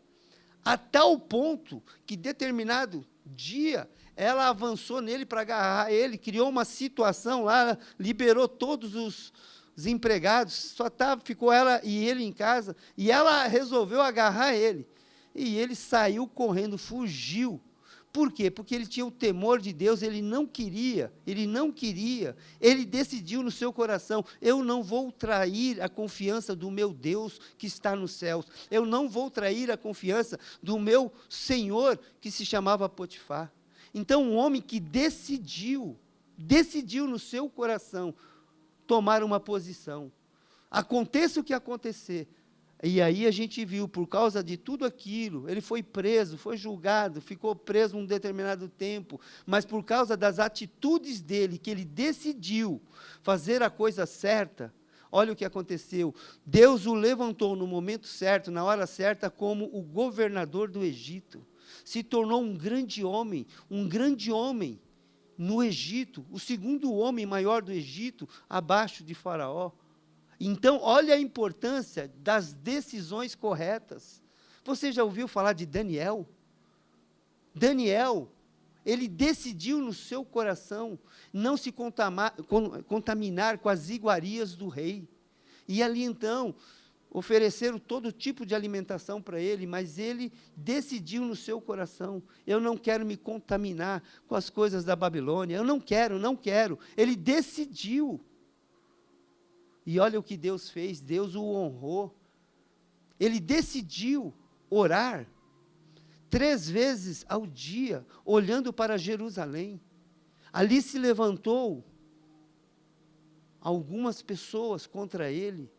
Speaker 1: a tal ponto que determinado dia, ela avançou nele para agarrar ele, criou uma situação lá, liberou todos os empregados, ficou ela e ele em casa, e ela resolveu agarrar ele, e ele saiu correndo, fugiu. Por quê? Porque ele tinha o temor de Deus, ele decidiu no seu coração, eu não vou trair a confiança do meu Deus que está nos céus, eu não vou trair a confiança do meu Senhor que se chamava Potifar. Então, um homem que decidiu no seu coração tomar uma posição, aconteça o que acontecer. E aí a gente viu, por causa de tudo aquilo, ele foi preso, foi julgado, ficou preso um determinado tempo, mas por causa das atitudes dele, que ele decidiu fazer a coisa certa, olha o que aconteceu. Deus o levantou no momento certo, na hora certa, como o governador do Egito. Se tornou um grande homem no Egito, o segundo homem maior do Egito, abaixo de Faraó. Então, olha a importância das decisões corretas. Você já ouviu falar de Daniel? Daniel, ele decidiu no seu coração não se contaminar com as iguarias do rei. E ali, então, ofereceram todo tipo de alimentação para ele, mas ele decidiu no seu coração, eu não quero me contaminar com as coisas da Babilônia, eu não quero. Ele decidiu. E olha o que Deus fez, Deus o honrou. Ele decidiu orar 3 vezes ao dia, olhando para Jerusalém. Ali se levantou algumas pessoas contra ele,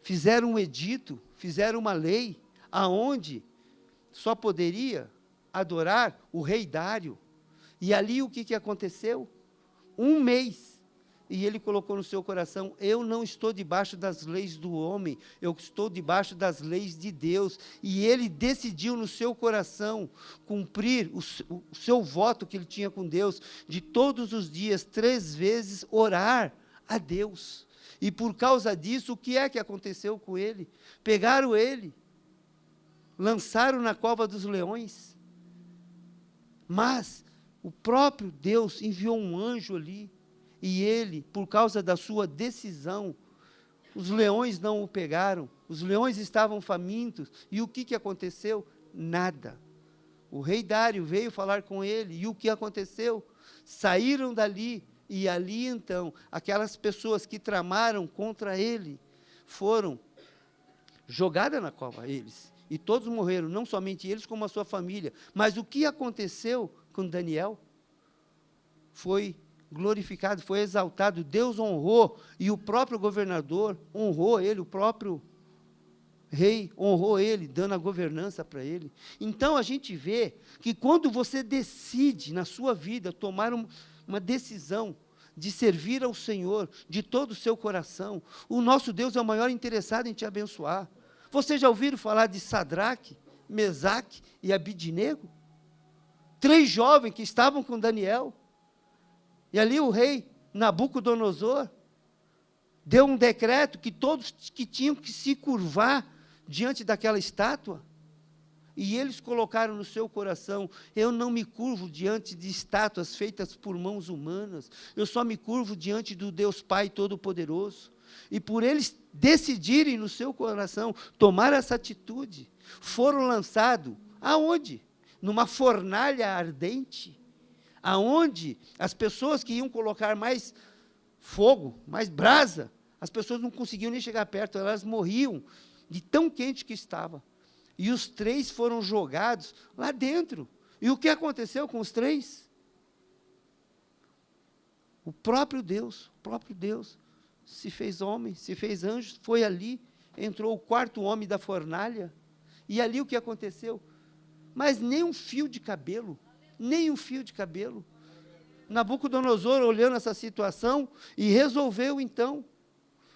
Speaker 1: fizeram um edito, fizeram uma lei, aonde só poderia adorar o rei Dário. E ali o que aconteceu? 1 mês. E ele colocou no seu coração, eu não estou debaixo das leis do homem, eu estou debaixo das leis de Deus. E ele decidiu no seu coração cumprir o seu voto que ele tinha com Deus, de todos os dias, 3 vezes, orar a Deus. E por causa disso, o que é que aconteceu com ele? Pegaram ele, lançaram na cova dos leões, mas o próprio Deus enviou um anjo ali, e ele, por causa da sua decisão, os leões não o pegaram, os leões estavam famintos, e o que aconteceu? Nada. O rei Dário veio falar com ele, e o que aconteceu? Saíram dali, e ali então, aquelas pessoas que tramaram contra ele, foram jogadas na cova, eles, e todos morreram, não somente eles, como a sua família. Mas o que aconteceu com Daniel? Foi glorificado, foi exaltado, Deus honrou, e o próprio governador honrou ele, o próprio rei honrou ele, dando a governança para ele. Então, a gente vê que quando você decide na sua vida, tomar uma decisão de servir ao Senhor, de todo o seu coração, o nosso Deus é o maior interessado em te abençoar. Vocês já ouviram falar de Sadraque, Mesaque e Abidnego? 3 jovens que estavam com Daniel. E ali o rei Nabucodonosor deu um decreto que todos que tinham que se curvar diante daquela estátua. E eles colocaram no seu coração, eu não me curvo diante de estátuas feitas por mãos humanas, eu só me curvo diante do Deus Pai Todo-Poderoso. E por eles decidirem no seu coração, tomar essa atitude, foram lançados, aonde? Numa fornalha ardente, aonde as pessoas que iam colocar mais fogo, mais brasa, as pessoas não conseguiam nem chegar perto, elas morriam de tão quente que estava. E os 3 foram jogados lá dentro. E o que aconteceu com os 3? O próprio Deus se fez homem, se fez anjo, foi ali, entrou o 4º homem da fornalha, e ali o que aconteceu? Mas nem um fio de cabelo, Nabucodonosor, olhando essa situação, e resolveu então,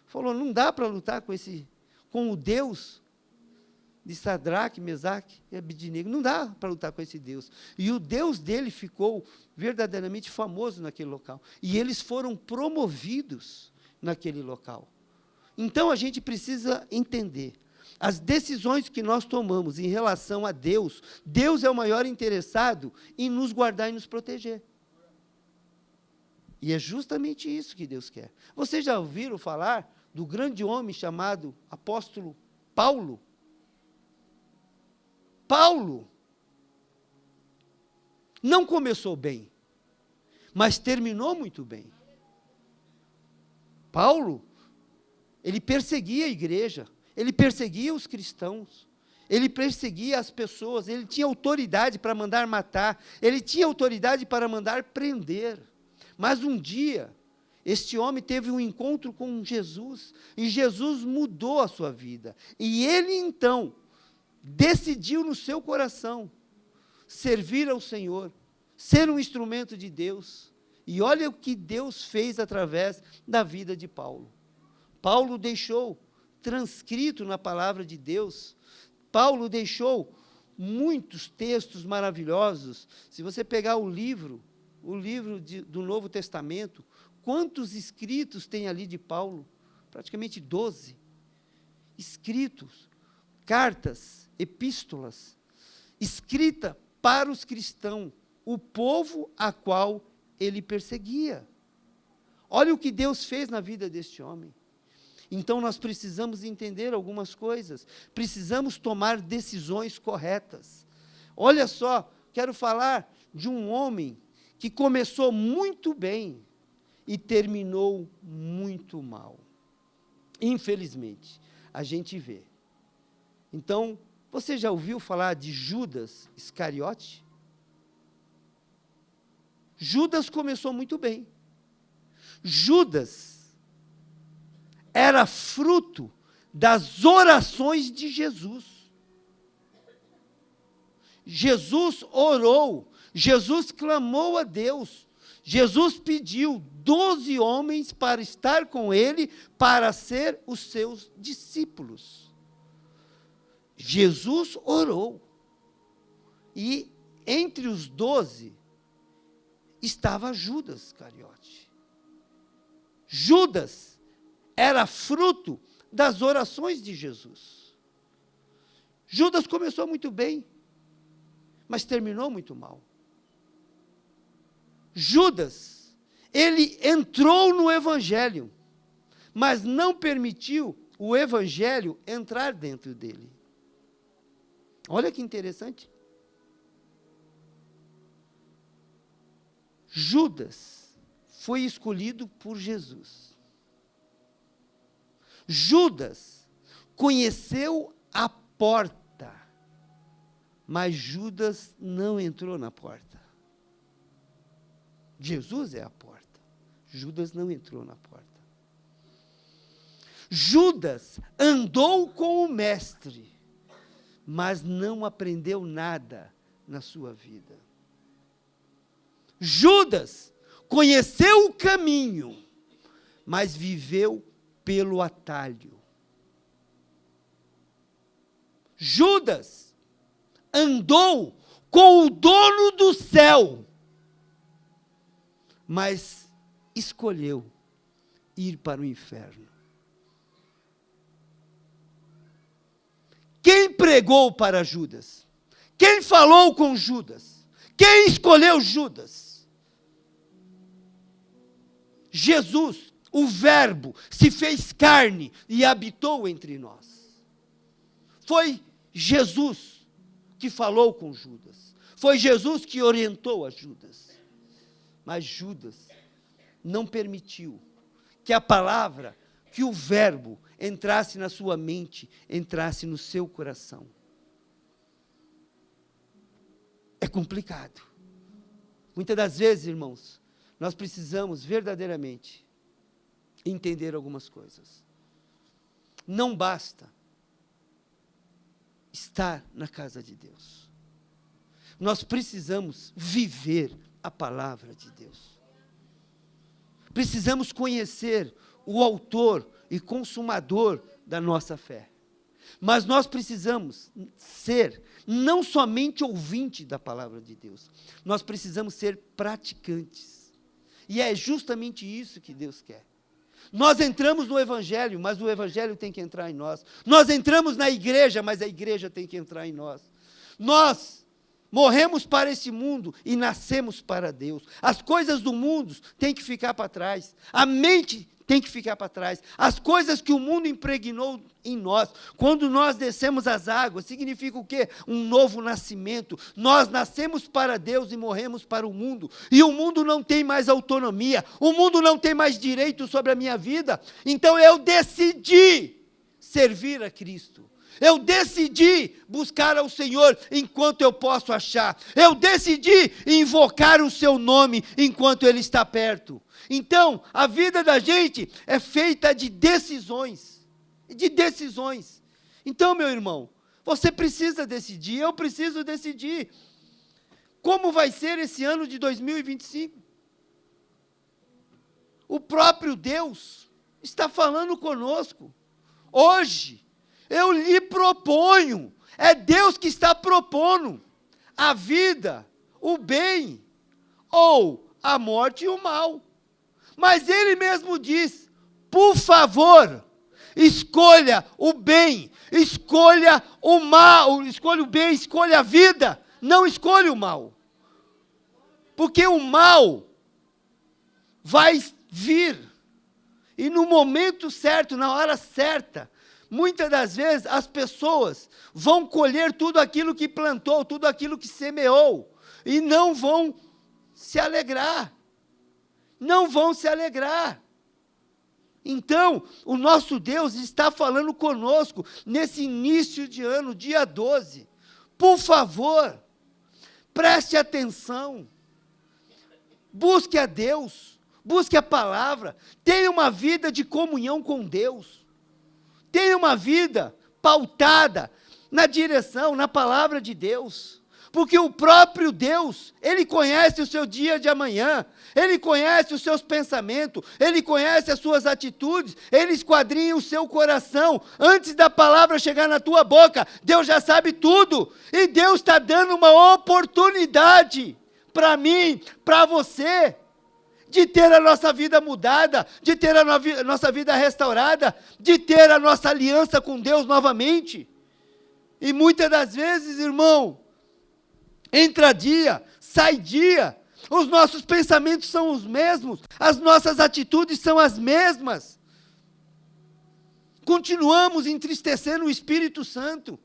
Speaker 1: falou, não dá para lutar com o Deus de Sadraque, Mesaque e Abidnego, não dá para lutar com esse Deus. E o Deus dele ficou verdadeiramente famoso naquele local, e eles foram promovidos naquele local. Então, a gente precisa entender, as decisões que nós tomamos em relação a Deus, Deus é o maior interessado em nos guardar e nos proteger. E é justamente isso que Deus quer. Vocês já ouviram falar do grande homem chamado apóstolo Paulo? Paulo, Não começou bem, mas terminou muito bem. Paulo, ele perseguia a igreja, ele perseguia os cristãos, ele perseguia as pessoas, ele tinha autoridade para mandar matar, ele tinha autoridade para mandar prender. Mas um dia, este homem teve um encontro com Jesus, e Jesus mudou a sua vida. E ele então decidiu no seu coração servir ao Senhor, ser um instrumento de Deus. E olha o que Deus fez através da vida de Paulo. Paulo deixou transcrito na palavra de Deus, Paulo deixou muitos textos maravilhosos. Se você pegar o livro do Novo Testamento, quantos escritos tem ali de Paulo? Praticamente 12 escritos, cartas, epístolas, escrita para os cristãos, o povo a qual ele perseguia. Olha o que Deus fez na vida deste homem. Então nós precisamos entender algumas coisas, precisamos tomar decisões corretas. Olha só, quero falar de um homem que começou muito bem e terminou muito mal. Infelizmente, a gente vê. Então, você já ouviu falar de Judas Iscariote? Judas começou muito bem. Judas era fruto das orações de Jesus. Jesus orou, Jesus clamou a Deus, Jesus pediu 12 homens para estar com ele, para ser os seus discípulos. Jesus orou, e entre os 12 estava Judas Iscariote. Judas era fruto das orações de Jesus. Judas começou muito bem, mas terminou muito mal. Judas, ele entrou no Evangelho, mas não permitiu o Evangelho entrar dentro dele. Olha que interessante. Judas foi escolhido por Jesus. Judas conheceu a porta, mas Judas não entrou na porta. Jesus é a porta, Judas não entrou na porta. Judas andou com o mestre, mas não aprendeu nada na sua vida. Judas conheceu o caminho, mas viveu pelo atalho. Judas andou com o dono do céu, mas escolheu ir para o inferno. Quem pregou para Judas? Quem falou com Judas? Quem escolheu Judas? Jesus, o Verbo, se fez carne e habitou entre nós. Foi Jesus que falou com Judas. Foi Jesus que orientou a Judas. Mas Judas não permitiu que a palavra, que o Verbo entrasse na sua mente, entrasse no seu coração. É complicado. Muitas das vezes, irmãos, nós precisamos verdadeiramente entender algumas coisas. Não basta estar na casa de Deus. Nós precisamos viver a palavra de Deus. Precisamos conhecer o autor e consumador da nossa fé. Mas nós precisamos ser não somente ouvinte da palavra de Deus, nós precisamos ser praticantes. E é justamente isso que Deus quer. Nós entramos no Evangelho, mas o Evangelho tem que entrar em nós. Nós entramos na igreja, mas a igreja tem que entrar em nós. Nós Morremos para esse mundo e nascemos para Deus. As coisas do mundo têm que ficar para trás. A mente tem que ficar para trás. As coisas que o mundo impregnou em nós, quando nós descemos as águas, significa o quê? Um novo nascimento. Nós nascemos para Deus e morremos para o mundo. E o mundo não tem mais autonomia. O mundo não tem mais direito sobre a minha vida. Então eu decidi servir a Cristo. Eu decidi buscar ao Senhor enquanto eu posso achar. Eu decidi invocar o seu nome enquanto Ele está perto. Então, a vida da gente é feita de decisões. De decisões. Então, meu irmão, você precisa decidir, eu preciso decidir. Como vai ser esse ano de 2025? O próprio Deus está falando conosco. Hoje, eu lhe proponho, é Deus que está propondo a vida, o bem, ou a morte e o mal. Mas Ele mesmo diz, por favor, escolha o bem, escolha o mal, escolha o bem, escolha a vida, não escolha o mal. Porque o mal vai vir, e no momento certo, na hora certa, muitas das vezes as pessoas vão colher tudo aquilo que plantou, tudo aquilo que semeou, e não vão se alegrar. Não vão se alegrar. Então, o nosso Deus está falando conosco nesse início de ano, dia 12. Por favor, preste atenção. Busque a Deus, busque a palavra, tenha uma vida de comunhão com Deus. Tenha uma vida pautada na direção, na palavra de Deus. Porque o próprio Deus, Ele conhece o seu dia de amanhã, Ele conhece os seus pensamentos, Ele conhece as suas atitudes, Ele esquadrinha o seu coração. Antes da palavra chegar na tua boca, Deus já sabe tudo. E Deus está dando uma oportunidade para mim, para você, de ter a nossa vida mudada, de ter a nossa vida restaurada, de ter a nossa aliança com Deus novamente. E muitas das vezes, irmão, entra dia, sai dia, os nossos pensamentos são os mesmos, as nossas atitudes são as mesmas. Continuamos entristecendo o Espírito Santo.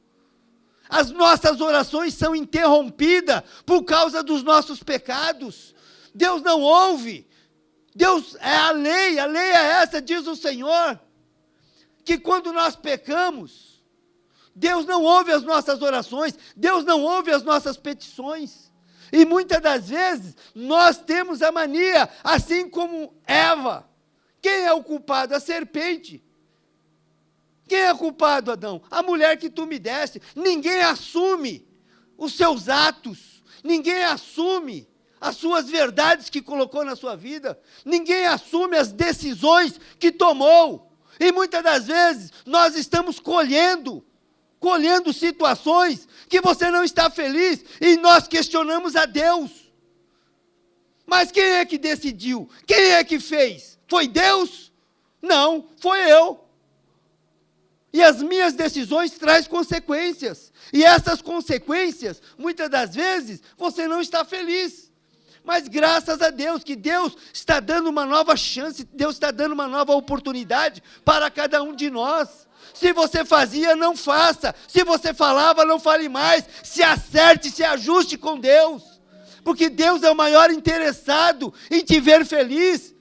Speaker 1: As nossas orações são interrompidas por causa dos nossos pecados. Deus não ouve. Deus é a lei é essa, diz o Senhor, que quando nós pecamos, Deus não ouve as nossas orações, Deus não ouve as nossas petições, e muitas das vezes, nós temos a mania, assim como Eva. Quem é o culpado? A serpente. Quem é o culpado, Adão? A mulher que tu me deste. Ninguém assume os seus atos, ninguém assume as suas verdades que colocou na sua vida, ninguém assume as decisões que tomou, e muitas das vezes nós estamos colhendo situações que você não está feliz, e nós questionamos a Deus. Mas quem é que decidiu? Quem é que fez? Foi Deus? Não, foi eu. E as minhas decisões trazem consequências, e essas consequências, muitas das vezes, você não está feliz. Mas graças a Deus, que Deus está dando uma nova chance, Deus está dando uma nova oportunidade para cada um de nós. Se você fazia, não faça. Se você falava, não fale mais. Se acerte, se ajuste com Deus. Porque Deus é o maior interessado em te ver feliz.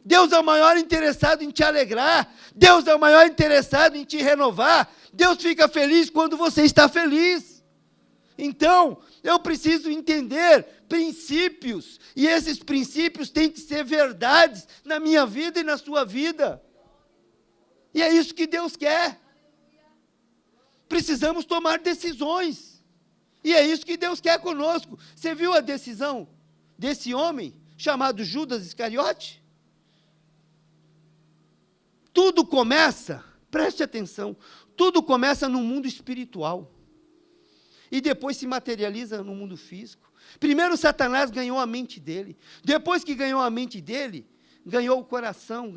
Speaker 1: Deus é o maior interessado em te alegrar. Deus é o maior interessado em te renovar. Deus fica feliz quando você está feliz. Então, eu preciso entender princípios, e esses princípios têm que ser verdades na minha vida e na sua vida. E é isso que Deus quer. Precisamos tomar decisões, e é isso que Deus quer conosco. Você viu a decisão desse homem, chamado Judas Iscariote? Tudo começa, preste atenção, tudo começa no mundo espiritual. E depois se materializa no mundo físico. Primeiro Satanás ganhou a mente dele. Depois que ganhou a mente dele, ganhou o coração,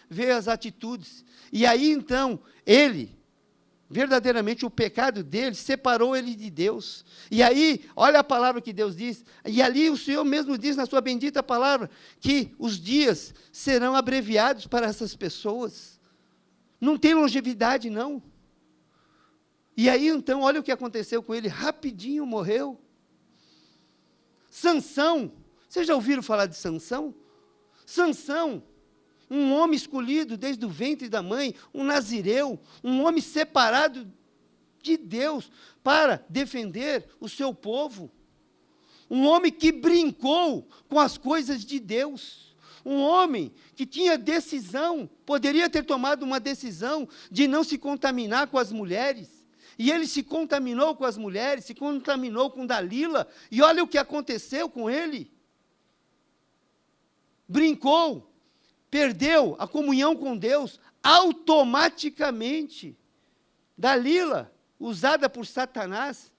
Speaker 1: veio as atitudes. E aí então, ele verdadeiramente o pecado dele separou ele de Deus. E aí, olha a palavra que Deus diz, e ali o Senhor mesmo diz na sua bendita palavra, que os dias serão abreviados para essas pessoas. Não tem longevidade, não. E aí, então, olha o que aconteceu com ele, rapidinho morreu. Sansão, vocês já ouviram falar de Sansão? Sansão, um homem escolhido desde o ventre da mãe, um nazireu, um homem separado de Deus para defender o seu povo. Um homem que brincou com as coisas de Deus. Um homem que tinha decisão, poderia ter tomado uma decisão de não se contaminar com as mulheres. E ele se contaminou com as mulheres, se contaminou com Dalila, e olha o que aconteceu com ele. Brincou, perdeu a comunhão com Deus, automaticamente. Dalila, usada por Satanás,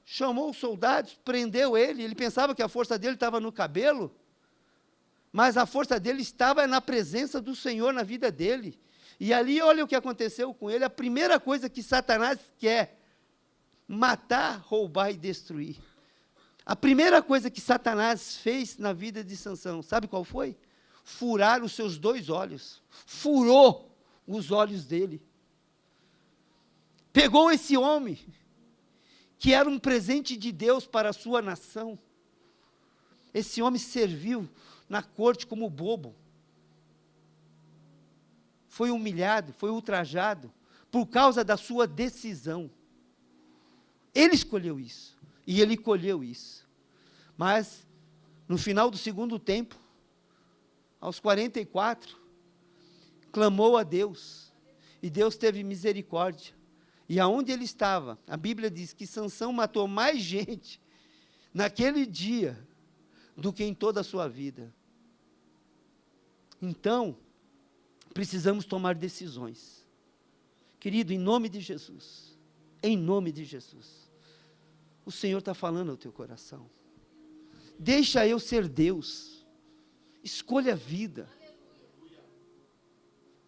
Speaker 1: chamou os soldados, prendeu ele, ele pensava que a força dele estava no cabelo, mas a força dele estava na presença do Senhor na vida dele. E ali, olha o que aconteceu com ele, a primeira coisa que Satanás quer, matar, roubar e destruir. A primeira coisa que Satanás fez na vida de Sansão, sabe qual foi? Furar os seus 2 olhos, furou os olhos dele. Pegou esse homem, que era um presente de Deus para a sua nação. Esse homem serviu na corte como bobo. Foi humilhado, foi ultrajado, por causa da sua decisão. Ele escolheu isso, e ele colheu isso. Mas, no final do segundo tempo, aos 44, clamou a Deus, e Deus teve misericórdia. E aonde ele estava, a Bíblia diz que Sansão matou mais gente, naquele dia, do que em toda a sua vida. Então, precisamos tomar decisões. Querido, em nome de Jesus, o Senhor está falando ao teu coração. Deixa eu ser Deus, escolha a vida.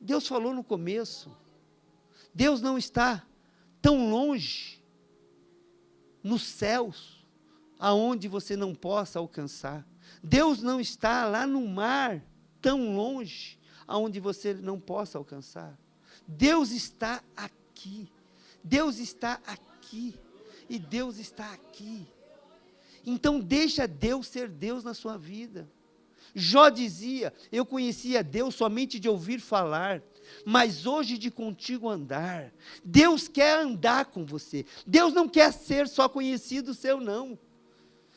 Speaker 1: Deus falou no começo, Deus não está tão longe, nos céus, aonde você não possa alcançar. Deus não está lá no mar, tão longe, aonde você não possa alcançar. Deus está aqui. Deus está aqui. E Deus está aqui. Então deixa Deus ser Deus na sua vida. Jó dizia, eu conhecia Deus somente de ouvir falar, mas hoje de contigo andar. Deus quer andar com você. Deus não quer ser só conhecido seu, não.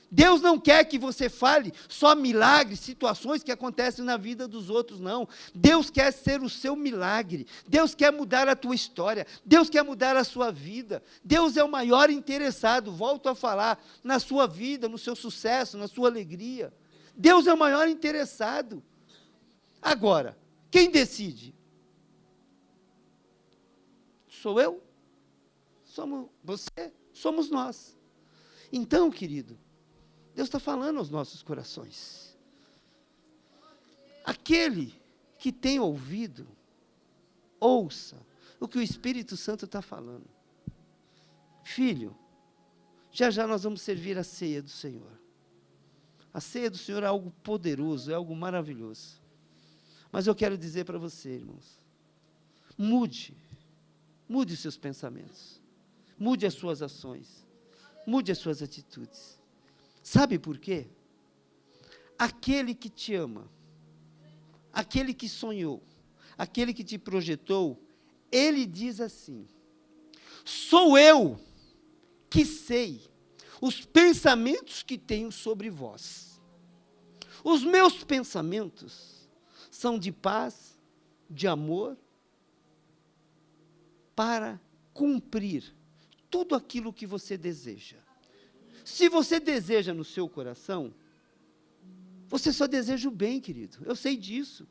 Speaker 1: Deus não quer que você fale só milagres, situações que acontecem na vida dos outros, não. Deus quer ser o seu milagre. Deus quer mudar a tua história. Deus quer mudar a sua vida. Deus é o maior interessado, volto a falar, na sua vida, no seu sucesso, na sua alegria. Deus é o maior interessado. Agora, quem decide? Sou eu? Somos você? Somos nós. Então, querido, Deus está falando aos nossos corações. Aquele que tem ouvido, ouça o que o Espírito Santo está falando. Filho, já já nós vamos servir a ceia do Senhor. A ceia do Senhor é algo poderoso, é algo maravilhoso. Mas eu quero dizer para você, irmãos, mude os seus pensamentos, mude as suas ações, mude as suas atitudes. Sabe por quê? Aquele que te ama, aquele que sonhou, aquele que te projetou, ele diz assim: sou eu que sei os pensamentos que tenho sobre vós. Os meus pensamentos são de paz, de amor, para cumprir tudo aquilo que você deseja. Se você deseja no seu coração, você só deseja o bem, querido. Eu sei disso.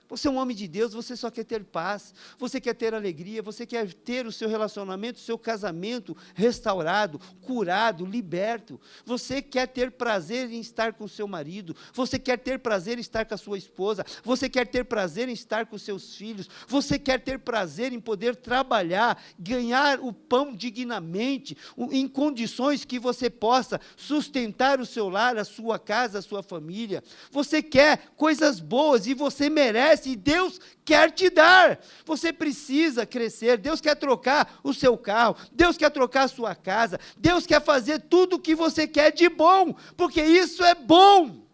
Speaker 1: Você é um homem de Deus, você só quer ter paz, você quer ter alegria, você quer ter o seu relacionamento, o seu casamento restaurado, curado, liberto. Você quer ter prazer em estar com o seu marido, você quer ter prazer em estar com a sua esposa, você quer ter prazer em estar com os seus filhos, você quer ter prazer em poder trabalhar, ganhar o pão dignamente, em condições que você possa sustentar o seu lar, a sua casa, a sua família. Você quer coisas boas e você merece, e Deus quer te dar. Você precisa crescer, Deus quer trocar o seu carro, Deus quer trocar a sua casa, Deus quer fazer tudo o que você quer de bom, porque isso é bom.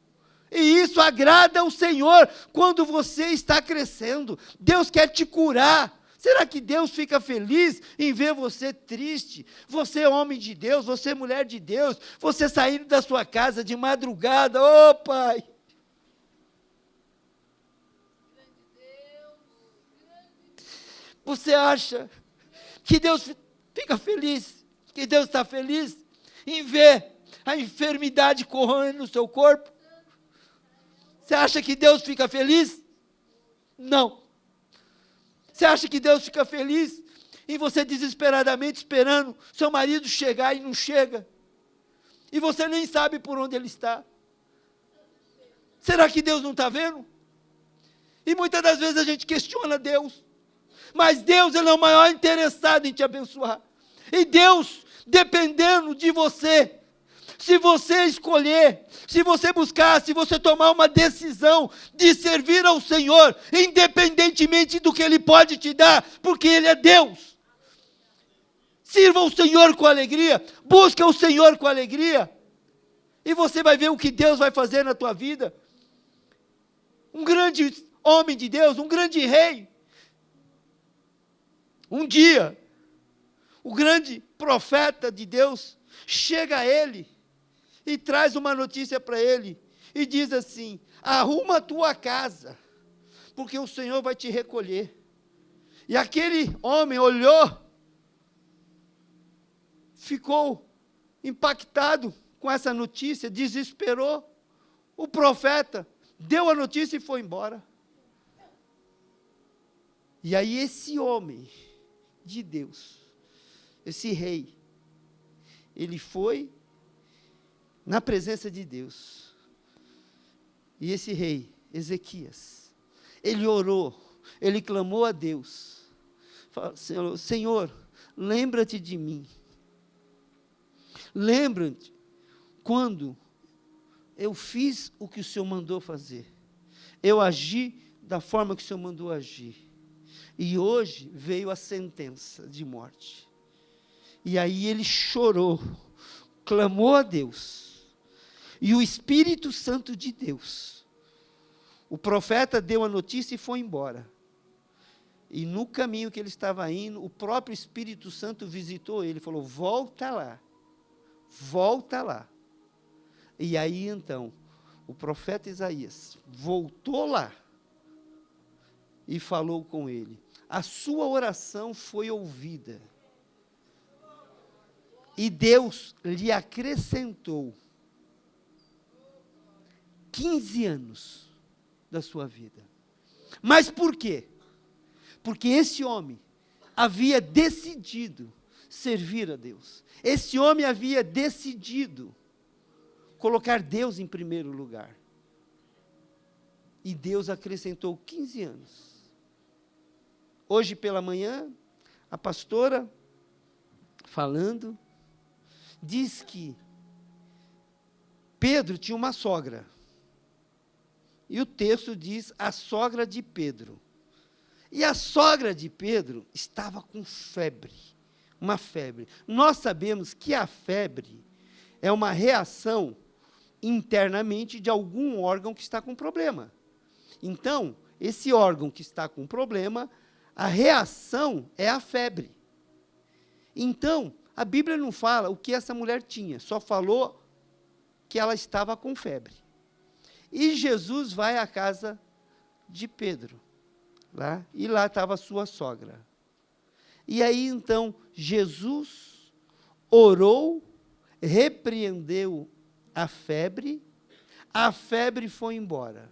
Speaker 1: E isso agrada ao Senhor quando você está crescendo. Deus quer te curar. Será que Deus fica feliz em ver você triste? Você é homem de Deus, você é mulher de Deus, você saindo da sua casa de madrugada, ô Pai. Você acha que Deus fica feliz, que Deus está feliz em ver a enfermidade corroendo no seu corpo? Você acha que Deus fica feliz? Não. Você acha que Deus fica feliz em você desesperadamente esperando seu marido chegar e não chega? E você nem sabe por onde ele está? Será que Deus não está vendo? E muitas das vezes a gente questiona Deus. Mas Deus, Ele é o maior interessado em te abençoar. E Deus, dependendo de você, se você escolher, se você buscar, se você tomar uma decisão de servir ao Senhor, independentemente do que Ele pode te dar, porque Ele é Deus. Sirva o Senhor com alegria, busque o Senhor com alegria, e você vai ver o que Deus vai fazer na tua vida. Um grande homem de Deus, um grande rei. Um dia, o grande profeta de Deus chega a ele e traz uma notícia para ele e diz assim: arruma a tua casa, porque o Senhor vai te recolher. E aquele homem olhou, ficou impactado com essa notícia, desesperou. O profeta deu a notícia e foi embora. E aí esse homem de Deus, esse rei, ele foi na presença de Deus. E esse rei, Ezequias, ele orou, ele clamou a Deus. Falou: Senhor, lembra-te de mim. Lembra-te quando eu fiz o que o Senhor mandou fazer. Eu agi da forma que o Senhor mandou agir. E hoje veio a sentença de morte. E aí ele chorou, clamou a Deus. E o Espírito Santo de Deus, o profeta deu a notícia e foi embora. E no caminho que ele estava indo, o próprio Espírito Santo visitou ele e falou: volta lá, volta lá. E aí então, o profeta Isaías voltou lá e falou com ele. A sua oração foi ouvida. E Deus lhe acrescentou 15 anos da sua vida. Mas por quê? Porque esse homem havia decidido servir a Deus. Esse homem havia decidido colocar Deus em primeiro lugar. E Deus acrescentou 15 anos. Hoje pela manhã, a pastora, falando, diz que Pedro tinha uma sogra. E o texto diz a sogra de Pedro. E a sogra de Pedro estava com febre, uma febre. Nós sabemos que a febre é uma reação internamente de algum órgão que está com problema. Então, esse órgão que está com problema, a reação é a febre. Então, a Bíblia não fala o que essa mulher tinha, só falou que ela estava com febre. E Jesus vai à casa de Pedro, lá, e lá estava a sua sogra. E aí, então, Jesus orou, repreendeu a febre foi embora.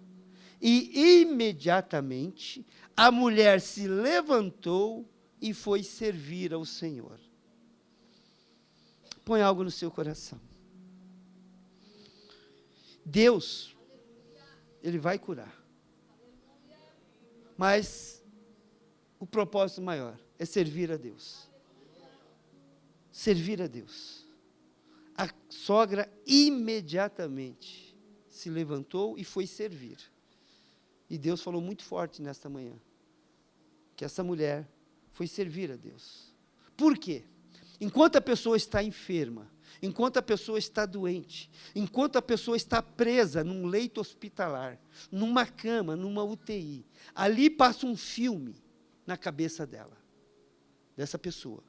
Speaker 1: E imediatamente a mulher se levantou e foi servir ao Senhor. Põe algo no seu coração. Deus, Ele vai curar. Mas o propósito maior é servir a Deus. Servir a Deus. A sogra imediatamente se levantou e foi servir. E Deus falou muito forte nesta manhã, que essa mulher foi servir a Deus. Por quê? Enquanto a pessoa está enferma, enquanto a pessoa está doente, enquanto a pessoa está presa num leito hospitalar, numa cama, numa UTI, ali passa um filme na cabeça dela, dessa pessoa.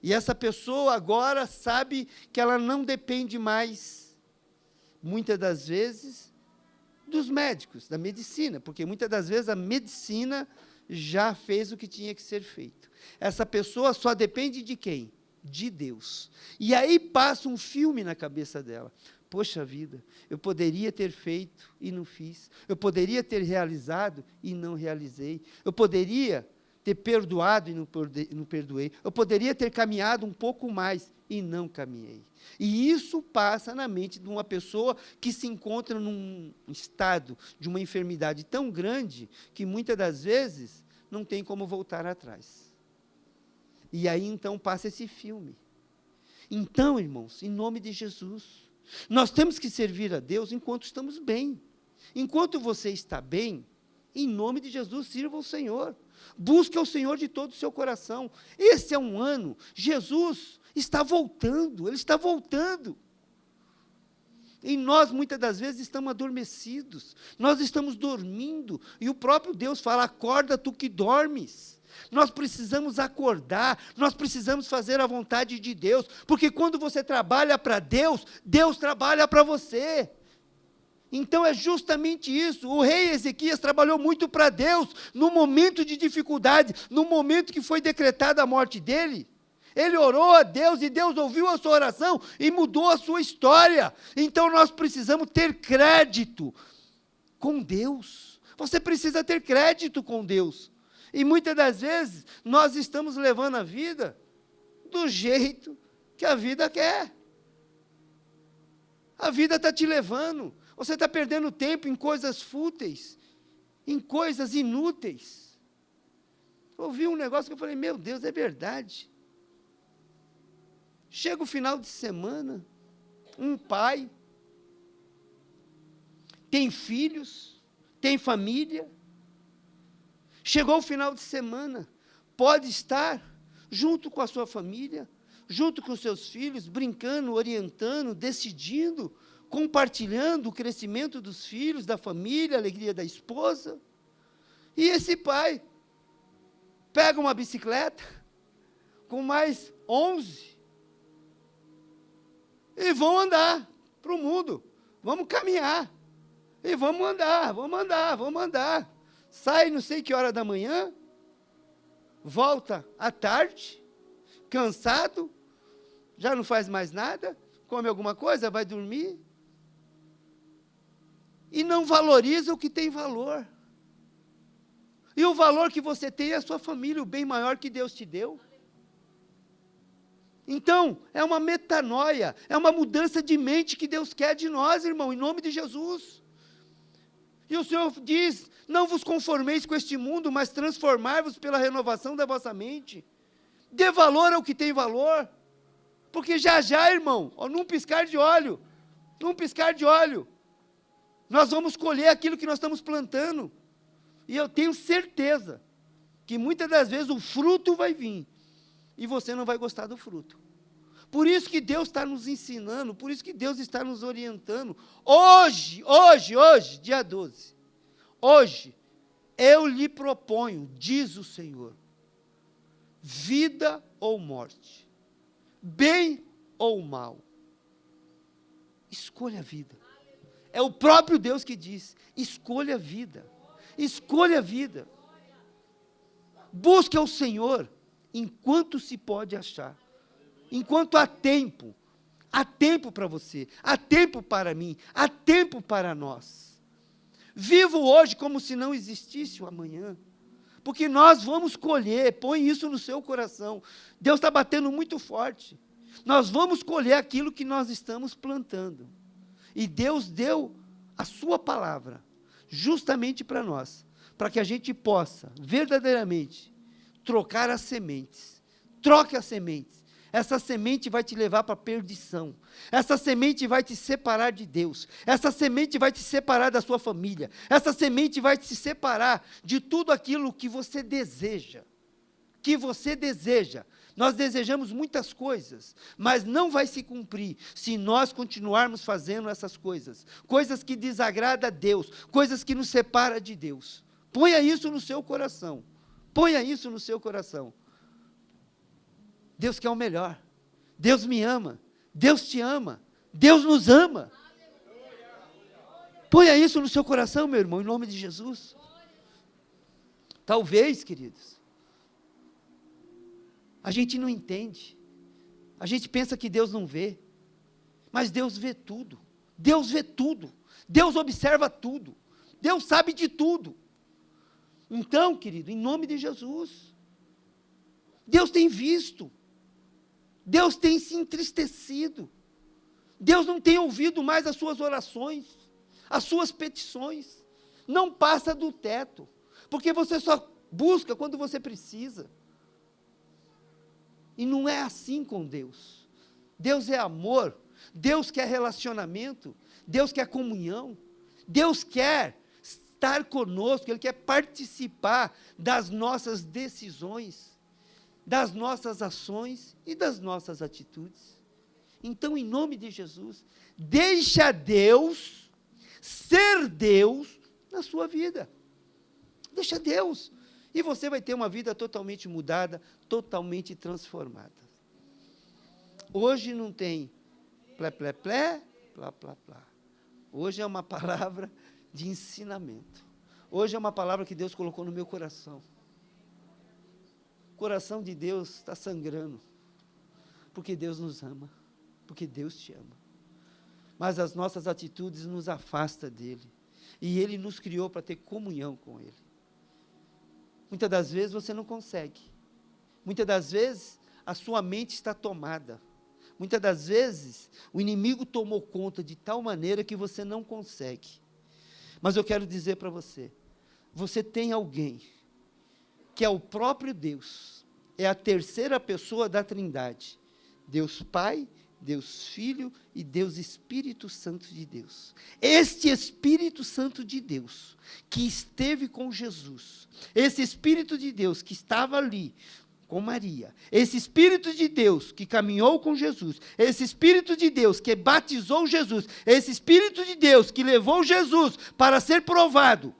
Speaker 1: E essa pessoa agora sabe que ela não depende mais, muitas das vezes, dos médicos, da medicina, porque muitas das vezes a medicina já fez o que tinha que ser feito. Essa pessoa só depende de quem? De Deus. E aí passa um filme na cabeça dela. Poxa vida, eu poderia ter feito e não fiz. Eu poderia ter realizado e não realizei. Eu poderia ter perdoado e não perdoei. Eu poderia ter caminhado um pouco mais e não caminhei. E isso passa na mente de uma pessoa que se encontra num estado de uma enfermidade tão grande que muitas das vezes não tem como voltar atrás. E aí então passa esse filme. Então, irmãos, em nome de Jesus, nós temos que servir a Deus enquanto estamos bem. Enquanto você está bem, em nome de Jesus, sirva ao Senhor. Busque ao Senhor de todo o seu coração. Esse é um ano, Jesus está voltando, Ele está voltando. E nós, muitas das vezes, estamos adormecidos, nós estamos dormindo, e o próprio Deus fala, acorda tu que dormes. Nós precisamos acordar, nós precisamos fazer a vontade de Deus, porque quando você trabalha para Deus, Deus trabalha para você. Então é justamente isso, o rei Ezequias trabalhou muito para Deus, no momento de dificuldade, no momento que foi decretada a morte dele, ele orou a Deus e Deus ouviu a sua oração e mudou a sua história. Então nós precisamos ter crédito com Deus, você precisa ter crédito com Deus, e muitas das vezes nós estamos levando a vida do jeito que a vida quer, a vida está te levando, você está perdendo tempo em coisas fúteis, em coisas inúteis. Ouvi um negócio que eu falei, meu Deus, é verdade. Chega o final de semana, um pai, tem filhos, tem família, chegou o final de semana, pode estar junto com a sua família, junto com os seus filhos, brincando, orientando, decidindo, compartilhando o crescimento dos filhos, da família, a alegria da esposa. E esse pai pega uma bicicleta com mais 11 e vão andar para o mundo, vamos caminhar, e vamos andar. Sai não sei que hora da manhã, volta à tarde, cansado, já não faz mais nada, come alguma coisa, vai dormir, e não valoriza o que tem valor. E o valor que você tem é a sua família, o bem maior que Deus te deu. Então, é uma metanoia, é uma mudança de mente que Deus quer de nós, irmão, em nome de Jesus. E o Senhor diz, não vos conformeis com este mundo, mas transformai-vos pela renovação da vossa mente. Dê valor ao que tem valor, porque já, irmão, num piscar de olho, nós vamos colher aquilo que nós estamos plantando. E eu tenho certeza que muitas das vezes o fruto vai vir, e você não vai gostar do fruto. Por isso que Deus está nos ensinando, por isso que Deus está nos orientando. Hoje, dia 12, hoje, eu lhe proponho, diz o Senhor, vida ou morte, bem ou mal, escolha a vida. É o próprio Deus que diz, escolha a vida, escolha a vida. Busque ao Senhor, enquanto se pode achar, enquanto há tempo para você, há tempo para mim, há tempo para nós. Viva o hoje como se não existisse o amanhã. Porque nós vamos colher, põe isso no seu coração. Deus está batendo muito forte. Nós vamos colher aquilo que nós estamos plantando. E Deus deu a sua palavra, justamente para nós, para que a gente possa, verdadeiramente, trocar as sementes. Troque as sementes. Essa semente vai te levar para a perdição. Essa semente vai te separar de Deus. Essa semente vai te separar da sua família. Essa semente vai te separar de tudo aquilo que você deseja. Que você deseja. Nós desejamos muitas coisas, mas não vai se cumprir se nós continuarmos fazendo essas coisas. Coisas que desagradam a Deus, coisas que nos separam de Deus. Ponha isso no seu coração. Ponha isso no seu coração. Deus quer o melhor. Deus me ama. Deus te ama. Deus nos ama. Ponha isso no seu coração, meu irmão, em nome de Jesus. Talvez, queridos, a gente não entende. A gente pensa que Deus não vê. Mas Deus vê tudo. Deus vê tudo. Deus observa tudo. Deus sabe de tudo. Então, querido, em nome de Jesus, Deus tem visto. Deus tem se entristecido. Deus não tem ouvido mais as suas orações, as suas petições. Não passa do teto, porque você só busca quando você precisa. E não é assim com Deus. Deus é amor, Deus quer relacionamento, Deus quer comunhão, Deus quer estar conosco, Ele quer participar das nossas decisões, das nossas ações e das nossas atitudes. Então, em nome de Jesus, deixa Deus ser Deus na sua vida. Deixa Deus. E você vai ter uma vida totalmente mudada, totalmente transformada. Hoje não tem plé, plé, plé, plá, plá, plá. Hoje é uma palavra de ensinamento. Hoje é uma palavra que Deus colocou no meu coração. O coração de Deus está sangrando, porque Deus nos ama, porque Deus te ama. Mas as nossas atitudes nos afastam dEle, e Ele nos criou para ter comunhão com Ele. Muitas das vezes você não consegue, muitas das vezes a sua mente está tomada, muitas das vezes o inimigo tomou conta de tal maneira que você não consegue. Mas eu quero dizer para você, você tem alguém que é o próprio Deus, é a terceira pessoa da Trindade, Deus Pai, Deus Filho e Deus Espírito Santo de Deus. Este Espírito Santo de Deus, que esteve com Jesus, esse Espírito de Deus que estava ali com Maria, esse Espírito de Deus que caminhou com Jesus, esse Espírito de Deus que batizou Jesus, esse Espírito de Deus que levou Jesus para ser provado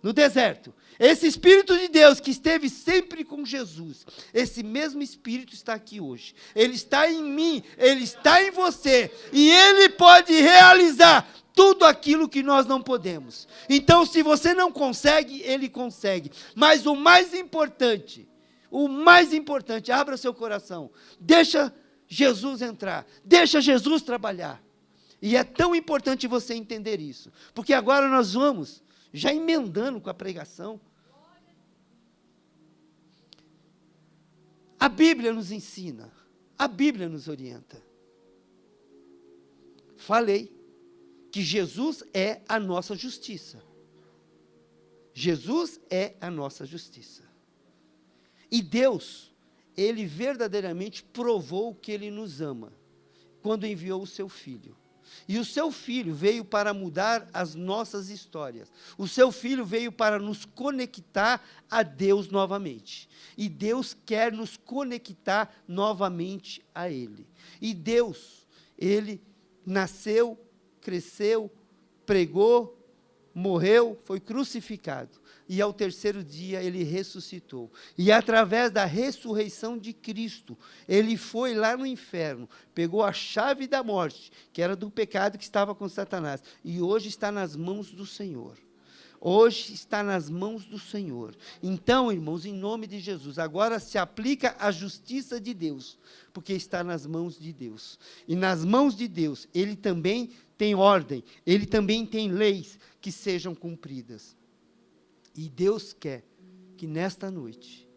Speaker 1: no deserto, esse Espírito de Deus que esteve sempre com Jesus, esse mesmo Espírito está aqui hoje. Ele está em mim, Ele está em você, e Ele pode realizar tudo aquilo que nós não podemos. Então, se você não consegue, Ele consegue. Mas o mais importante, abra seu coração, deixa Jesus entrar, deixa Jesus trabalhar. E é tão importante você entender isso, porque agora nós vamos já emendando com a pregação. A Bíblia nos ensina, a Bíblia nos orienta. Falei que Jesus é a nossa justiça. Jesus é a nossa justiça. E Deus, Ele verdadeiramente provou que Ele nos ama, quando enviou o seu Filho. E o seu Filho veio para mudar as nossas histórias. O seu Filho veio para nos conectar a Deus novamente. E Deus quer nos conectar novamente a Ele. E Deus, Ele nasceu, cresceu, pregou, morreu, foi crucificado. E ao terceiro dia Ele ressuscitou. E através da ressurreição de Cristo, Ele foi lá no inferno, pegou a chave da morte, que era do pecado que estava com Satanás, e hoje está nas mãos do Senhor. Hoje está nas mãos do Senhor. Então, irmãos, em nome de Jesus, agora se aplica a justiça de Deus, porque está nas mãos de Deus. E nas mãos de Deus, Ele também tem ordem, Ele também tem leis que sejam cumpridas. E Deus quer que nesta noite,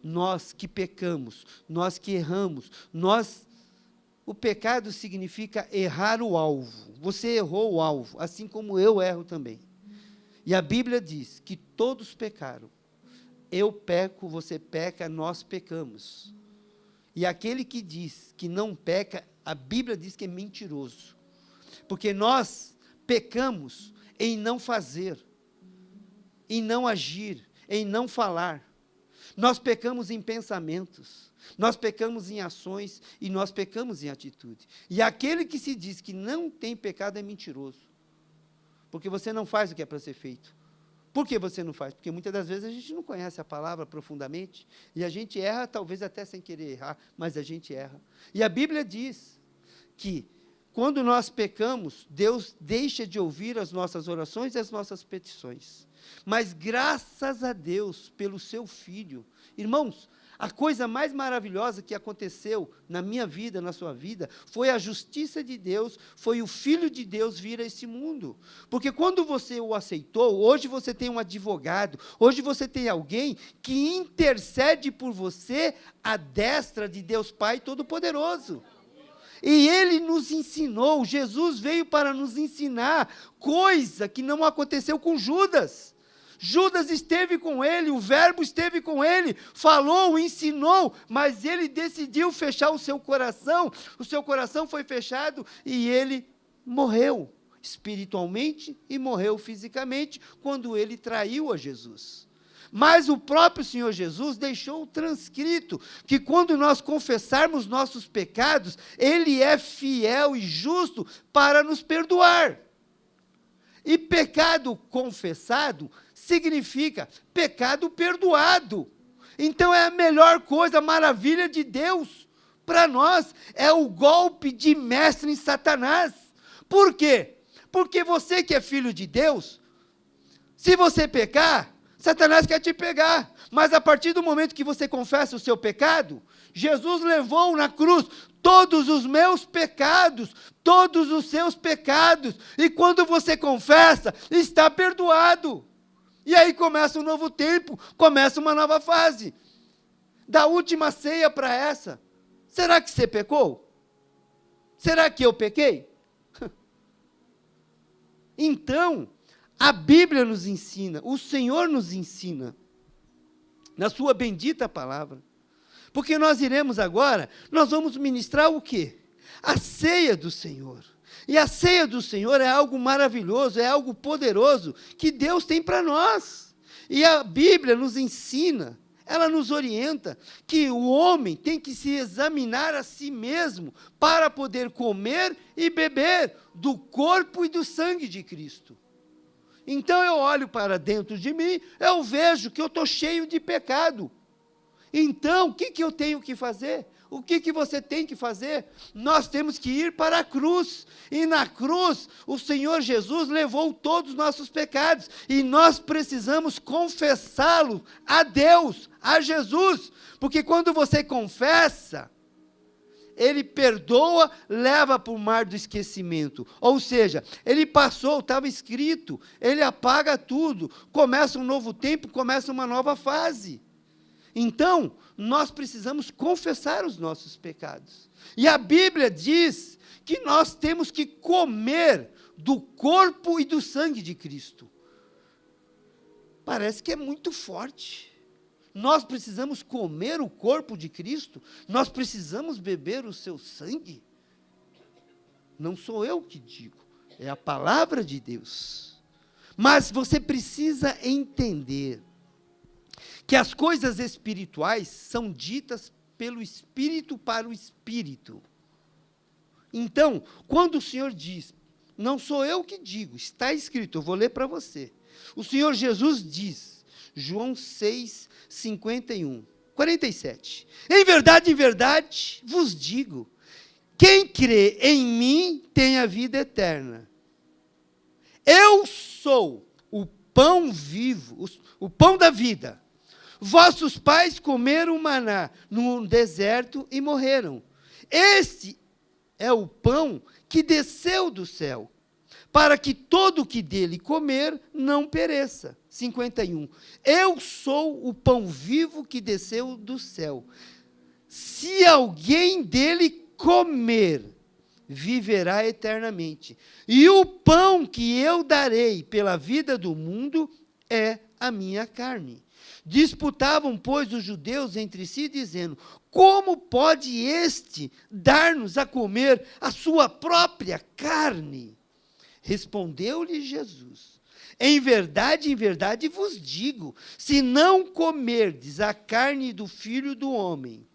Speaker 1: nós que pecamos, nós que erramos, o pecado significa errar o alvo. Você errou o alvo, assim como eu erro também. E a Bíblia diz que todos pecaram. Eu peco, você peca, nós pecamos. E aquele que diz que não peca, a Bíblia diz que é mentiroso. Porque nós pecamos em não fazer, em não agir, em não falar. Nós pecamos em pensamentos, nós pecamos em ações e nós pecamos em atitude. E aquele que se diz que não tem pecado é mentiroso. Porque você não faz o que é para ser feito. Por que você não faz? Porque muitas das vezes a gente não conhece a palavra profundamente, e a gente erra, talvez até sem querer errar, mas a gente erra. E a Bíblia diz que, quando nós pecamos, Deus deixa de ouvir as nossas orações e as nossas petições. Mas graças a Deus, pelo seu Filho, irmãos, a coisa mais maravilhosa que aconteceu na minha vida, na sua vida, foi a justiça de Deus, foi o Filho de Deus vir a esse mundo. Porque quando você o aceitou, hoje você tem um advogado, hoje você tem alguém que intercede por você à destra de Deus Pai Todo-Poderoso. E Ele nos ensinou, Jesus veio para nos ensinar coisa que não aconteceu com Judas. Judas esteve com ele, o verbo esteve com ele, falou, ensinou, mas ele decidiu fechar o seu coração foi fechado e ele morreu espiritualmente e morreu fisicamente quando ele traiu a Jesus. Mas o próprio Senhor Jesus deixou transcrito que quando nós confessarmos nossos pecados, Ele é fiel e justo para nos perdoar. E pecado confessado significa pecado perdoado. Então é a melhor coisa, a maravilha de Deus para nós, é o golpe de mestre em Satanás. Por quê? Porque você que é filho de Deus, se você pecar, Satanás quer te pegar, mas a partir do momento que você confessa o seu pecado, Jesus levou na cruz todos os meus pecados, todos os seus pecados, e quando você confessa, está perdoado. E aí começa um novo tempo, começa uma nova fase. Da última ceia para essa, será que você pecou? Será que eu pequei? Então, a Bíblia nos ensina, o Senhor nos ensina, na sua bendita palavra, porque nós iremos agora, nós vamos ministrar o quê? A ceia do Senhor. E a ceia do Senhor é algo maravilhoso, é algo poderoso, que Deus tem para nós. E a Bíblia nos ensina, ela nos orienta, que o homem tem que se examinar a si mesmo, para poder comer e beber do corpo e do sangue de Cristo. Então eu olho para dentro de mim, eu vejo que eu estou cheio de pecado. Então, o que eu tenho que fazer? O que você tem que fazer? Nós temos que ir para a cruz. E na cruz, o Senhor Jesus levou todos os nossos pecados. E nós precisamos confessá-lo a Deus, a Jesus. Porque quando você confessa, Ele perdoa, leva para o mar do esquecimento. Ou seja, Ele passou, estava escrito, Ele apaga tudo. Começa um novo tempo, começa uma nova fase. Então, nós precisamos confessar os nossos pecados. E a Bíblia diz que nós temos que comer do corpo e do sangue de Cristo. Parece que é muito forte. Nós precisamos comer o corpo de Cristo? Nós precisamos beber o seu sangue? Não sou eu que digo, é a palavra de Deus. Mas você precisa entender que as coisas espirituais são ditas pelo Espírito para o Espírito. Então, quando o Senhor diz, não sou eu que digo, está escrito, eu vou ler para você. O Senhor Jesus diz, João 6, 51, 47. Em verdade, vos digo, quem crê em mim tem a vida eterna. Eu sou o pão vivo, o pão da vida. Vossos pais comeram maná no deserto e morreram. Este é o pão que desceu do céu, para que todo o que dele comer não pereça. 51. Eu sou o pão vivo que desceu do céu. Se alguém dele comer, viverá eternamente. E o pão que eu darei pela vida do mundo é a minha carne. Disputavam, pois, os judeus entre si, dizendo: como pode este dar-nos a comer a sua própria carne? Respondeu-lhe Jesus: em verdade vos digo, se não comerdes a carne do Filho do Homem,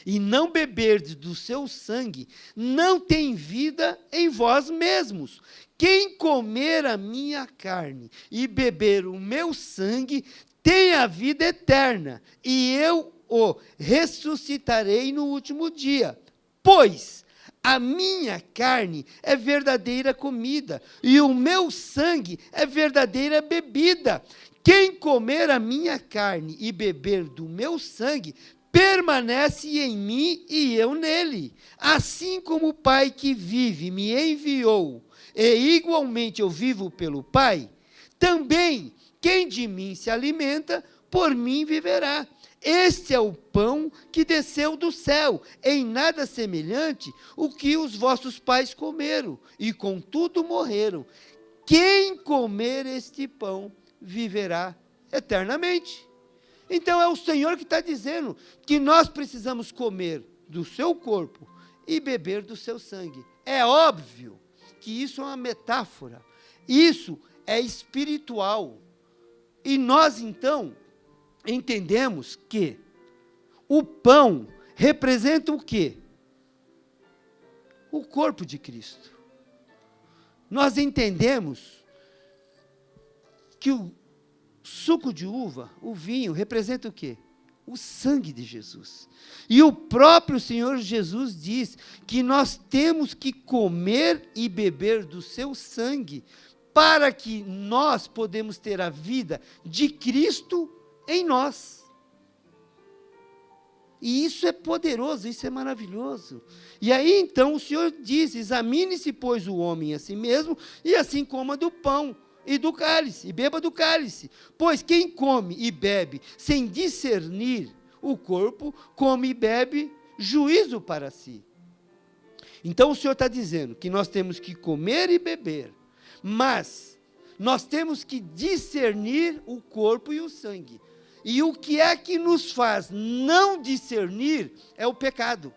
Speaker 1: e não beberdes do seu sangue, não tem vida em vós mesmos. Quem comer a minha carne e beber o meu sangue, tem a vida eterna, e eu o ressuscitarei no último dia. Pois a minha carne é verdadeira comida, e o meu sangue é verdadeira bebida. Quem comer a minha carne e beber do meu sangue, permanece em mim e eu nele. Assim como o Pai que vive me enviou, e igualmente eu vivo pelo Pai, também quem de mim se alimenta, por mim viverá. Este é o pão que desceu do céu, em nada semelhante o que os vossos pais comeram, e contudo morreram. Quem comer este pão, viverá eternamente. Então é o Senhor que está dizendo que nós precisamos comer do seu corpo e beber do seu sangue. É óbvio que isso é uma metáfora, isso é espiritual. E nós, então, entendemos que o pão representa o quê? O corpo de Cristo. Nós entendemos que o suco de uva, o vinho, representa o quê? O sangue de Jesus. E o próprio Senhor Jesus diz que nós temos que comer e beber do seu sangue, para que nós podemos ter a vida de Cristo em nós. E isso é poderoso, isso é maravilhoso. E aí então o Senhor diz: examine-se, pois, o homem a si mesmo, e assim coma do pão e do cálice, e beba do cálice. Pois quem come e bebe sem discernir o corpo, come e bebe juízo para si. Então o Senhor está dizendo que nós temos que comer e beber, mas nós temos que discernir o corpo e o sangue. E o que é que nos faz não discernir é o pecado.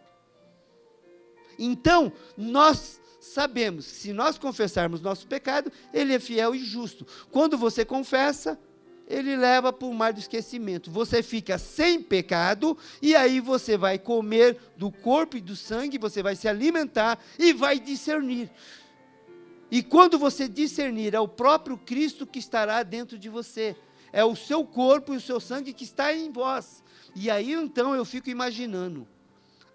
Speaker 1: Então, nós sabemos que se nós confessarmos nosso pecado, Ele é fiel e justo. Quando você confessa, Ele leva para o mar do esquecimento. Você fica sem pecado, e aí você vai comer do corpo e do sangue, você vai se alimentar e vai discernir. E quando você discernir, é o próprio Cristo que estará dentro de você. É o seu corpo e o seu sangue que está em vós. E aí então eu fico imaginando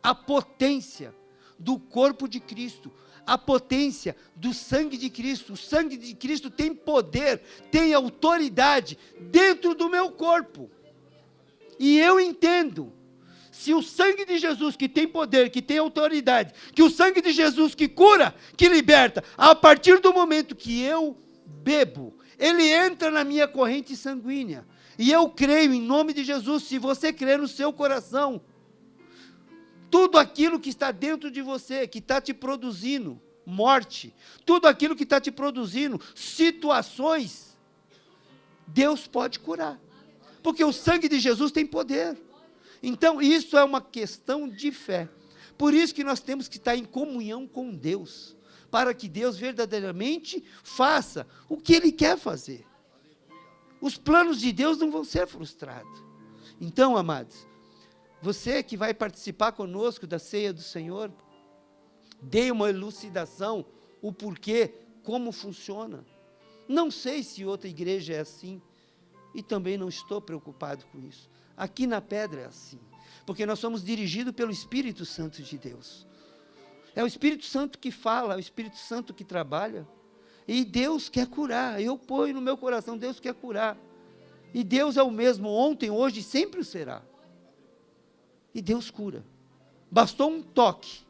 Speaker 1: a potência do corpo de Cristo, a potência do sangue de Cristo. O sangue de Cristo tem poder, tem autoridade dentro do meu corpo. E eu entendo, se o sangue de Jesus, que tem poder, que tem autoridade, que o sangue de Jesus que cura, que liberta, a partir do momento que eu bebo, ele entra na minha corrente sanguínea. E eu creio em nome de Jesus, se você crer no seu coração, tudo aquilo que está dentro de você, que está te produzindo morte, tudo aquilo que está te produzindo situações, Deus pode curar. Porque o sangue de Jesus tem poder. Então, isso é uma questão de fé. Por isso que nós temos que estar em comunhão com Deus, para que Deus verdadeiramente faça o que Ele quer fazer. Os planos de Deus não vão ser frustrados. Então, amados, você que vai participar conosco da ceia do Senhor, dê uma elucidação, o porquê, como funciona. Não sei se outra igreja é assim, e também não estou preocupado com isso. Aqui na Pedra é assim, porque nós somos dirigidos pelo Espírito Santo de Deus. É o Espírito Santo que fala, é o Espírito Santo que trabalha. E Deus quer curar. Eu ponho no meu coração, Deus quer curar. E Deus é o mesmo ontem, hoje e sempre o será. E Deus cura. Bastou um toque.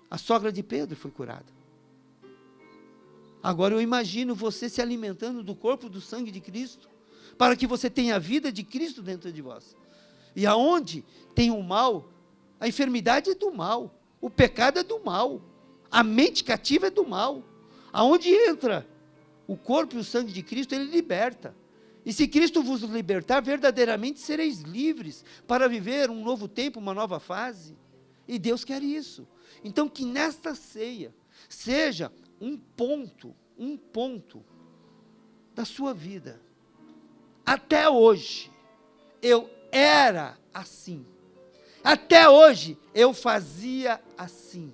Speaker 1: A sogra de Pedro foi curada. Agora eu imagino você se alimentando do corpo, do sangue de Cristo, para que você tenha a vida de Cristo dentro de vós. E aonde tem o mal, a enfermidade é do mal, o pecado é do mal, a mente cativa é do mal. Aonde entra o corpo e o sangue de Cristo, ele liberta. E se Cristo vos libertar, verdadeiramente sereis livres para viver um novo tempo, uma nova fase. E Deus quer isso. Então que nesta ceia seja um ponto da sua vida. Até hoje, eu era assim. Até hoje, eu fazia assim.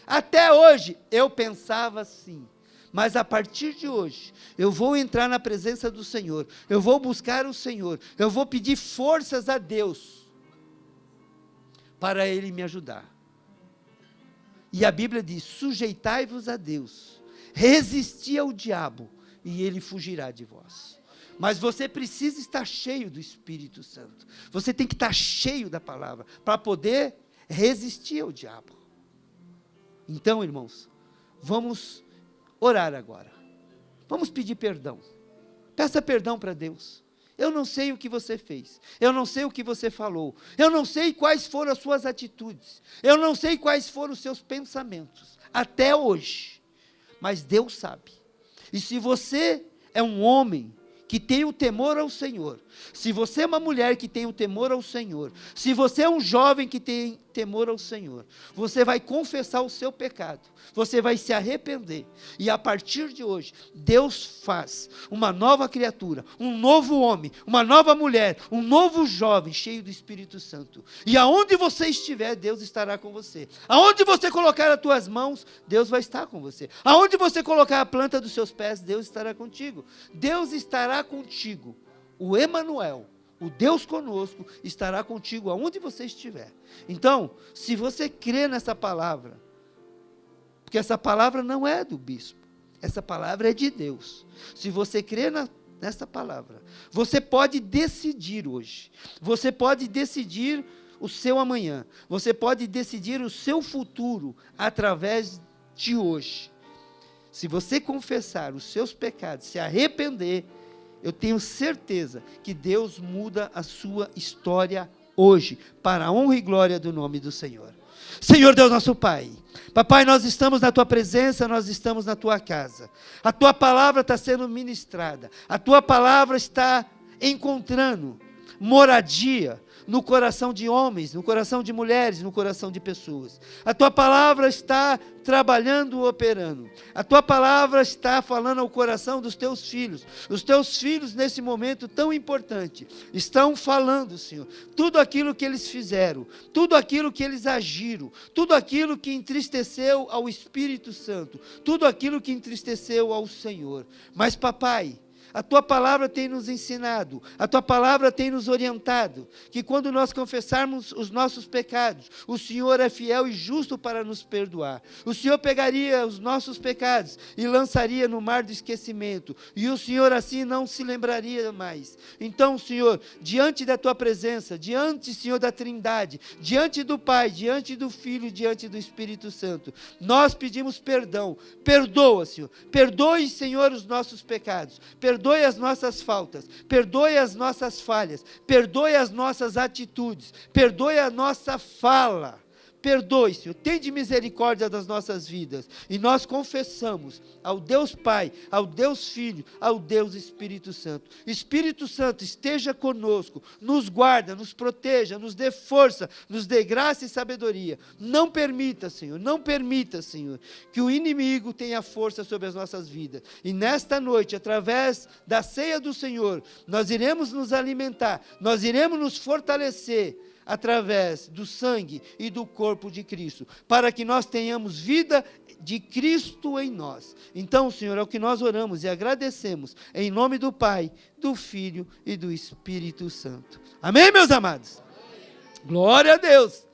Speaker 1: Até hoje, eu pensava assim. Mas a partir de hoje, eu vou entrar na presença do Senhor, eu vou buscar o Senhor, eu vou pedir forças a Deus, para Ele me ajudar. E a Bíblia diz, sujeitai-vos a Deus, resisti ao diabo, e ele fugirá de vós. Mas você precisa estar cheio do Espírito Santo, você tem que estar cheio da palavra, para poder resistir ao diabo. Então, irmãos, vamos orar agora. Vamos pedir perdão. Peça perdão para Deus. Eu não sei o que você fez. Eu não sei o que você falou. Eu não sei quais foram as suas atitudes. Eu não sei quais foram os seus pensamentos. Até hoje. Mas Deus sabe. E se você é um homem que tem o temor ao Senhor, se você é uma mulher que tem o temor ao Senhor, se você é um jovem que tem temor ao Senhor, você vai confessar o seu pecado, você vai se arrepender, e a partir de hoje, Deus faz uma nova criatura, um novo homem, uma nova mulher, um novo jovem, cheio do Espírito Santo, e aonde você estiver, Deus estará com você, aonde você colocar as tuas mãos, Deus vai estar com você, aonde você colocar a planta dos seus pés, Deus estará contigo, Deus estará contigo, o Emanuel, o Deus conosco, estará contigo aonde você estiver. Então, se você crê nessa palavra, porque essa palavra não é do bispo, essa palavra é de Deus. Se você crê nessa palavra, você pode decidir hoje, você pode decidir o seu amanhã, você pode decidir o seu futuro através de hoje. Se você confessar os seus pecados, se arrepender, eu tenho certeza que Deus muda a sua história hoje, para a honra e glória do nome do Senhor. Senhor Deus nosso Pai, Papai, nós estamos na Tua presença, nós estamos na Tua casa, a Tua palavra está sendo ministrada, a Tua palavra está encontrando moradia no coração de homens, no coração de mulheres, no coração de pessoas. A Tua palavra está trabalhando, operando. A Tua palavra está falando ao coração dos Teus filhos. Os Teus filhos, nesse momento tão importante, estão falando, Senhor, tudo aquilo que eles fizeram, tudo aquilo que eles agiram, tudo aquilo que entristeceu ao Espírito Santo, tudo aquilo que entristeceu ao Senhor. Mas, Papai, a Tua palavra tem nos ensinado, a Tua palavra tem nos orientado, que quando nós confessarmos os nossos pecados, o Senhor é fiel e justo para nos perdoar. O Senhor pegaria os nossos pecados e lançaria no mar do esquecimento, e o Senhor assim não se lembraria mais. Então, Senhor, diante da Tua presença, diante, Senhor, da Trindade, diante do Pai, diante do Filho, diante do Espírito Santo, nós pedimos perdão. Perdoa, Senhor, perdoe, Senhor, os nossos pecados, perdoe as nossas faltas, perdoe as nossas falhas, perdoe as nossas atitudes, perdoe a nossa fala, perdoe, Senhor, tende misericórdia das nossas vidas, e nós confessamos ao Deus Pai, ao Deus Filho, ao Deus Espírito Santo. Espírito Santo, esteja conosco, nos guarda, nos proteja, nos dê força, nos dê graça e sabedoria. Não permita, Senhor, que o inimigo tenha força sobre as nossas vidas, e nesta noite, através da ceia do Senhor, nós iremos nos alimentar, nós iremos nos fortalecer, através do sangue e do corpo de Cristo, para que nós tenhamos vida de Cristo em nós. Então, Senhor, é o que nós oramos e agradecemos, em nome do Pai, do Filho e do Espírito Santo. Amém, meus amados? Glória a Deus!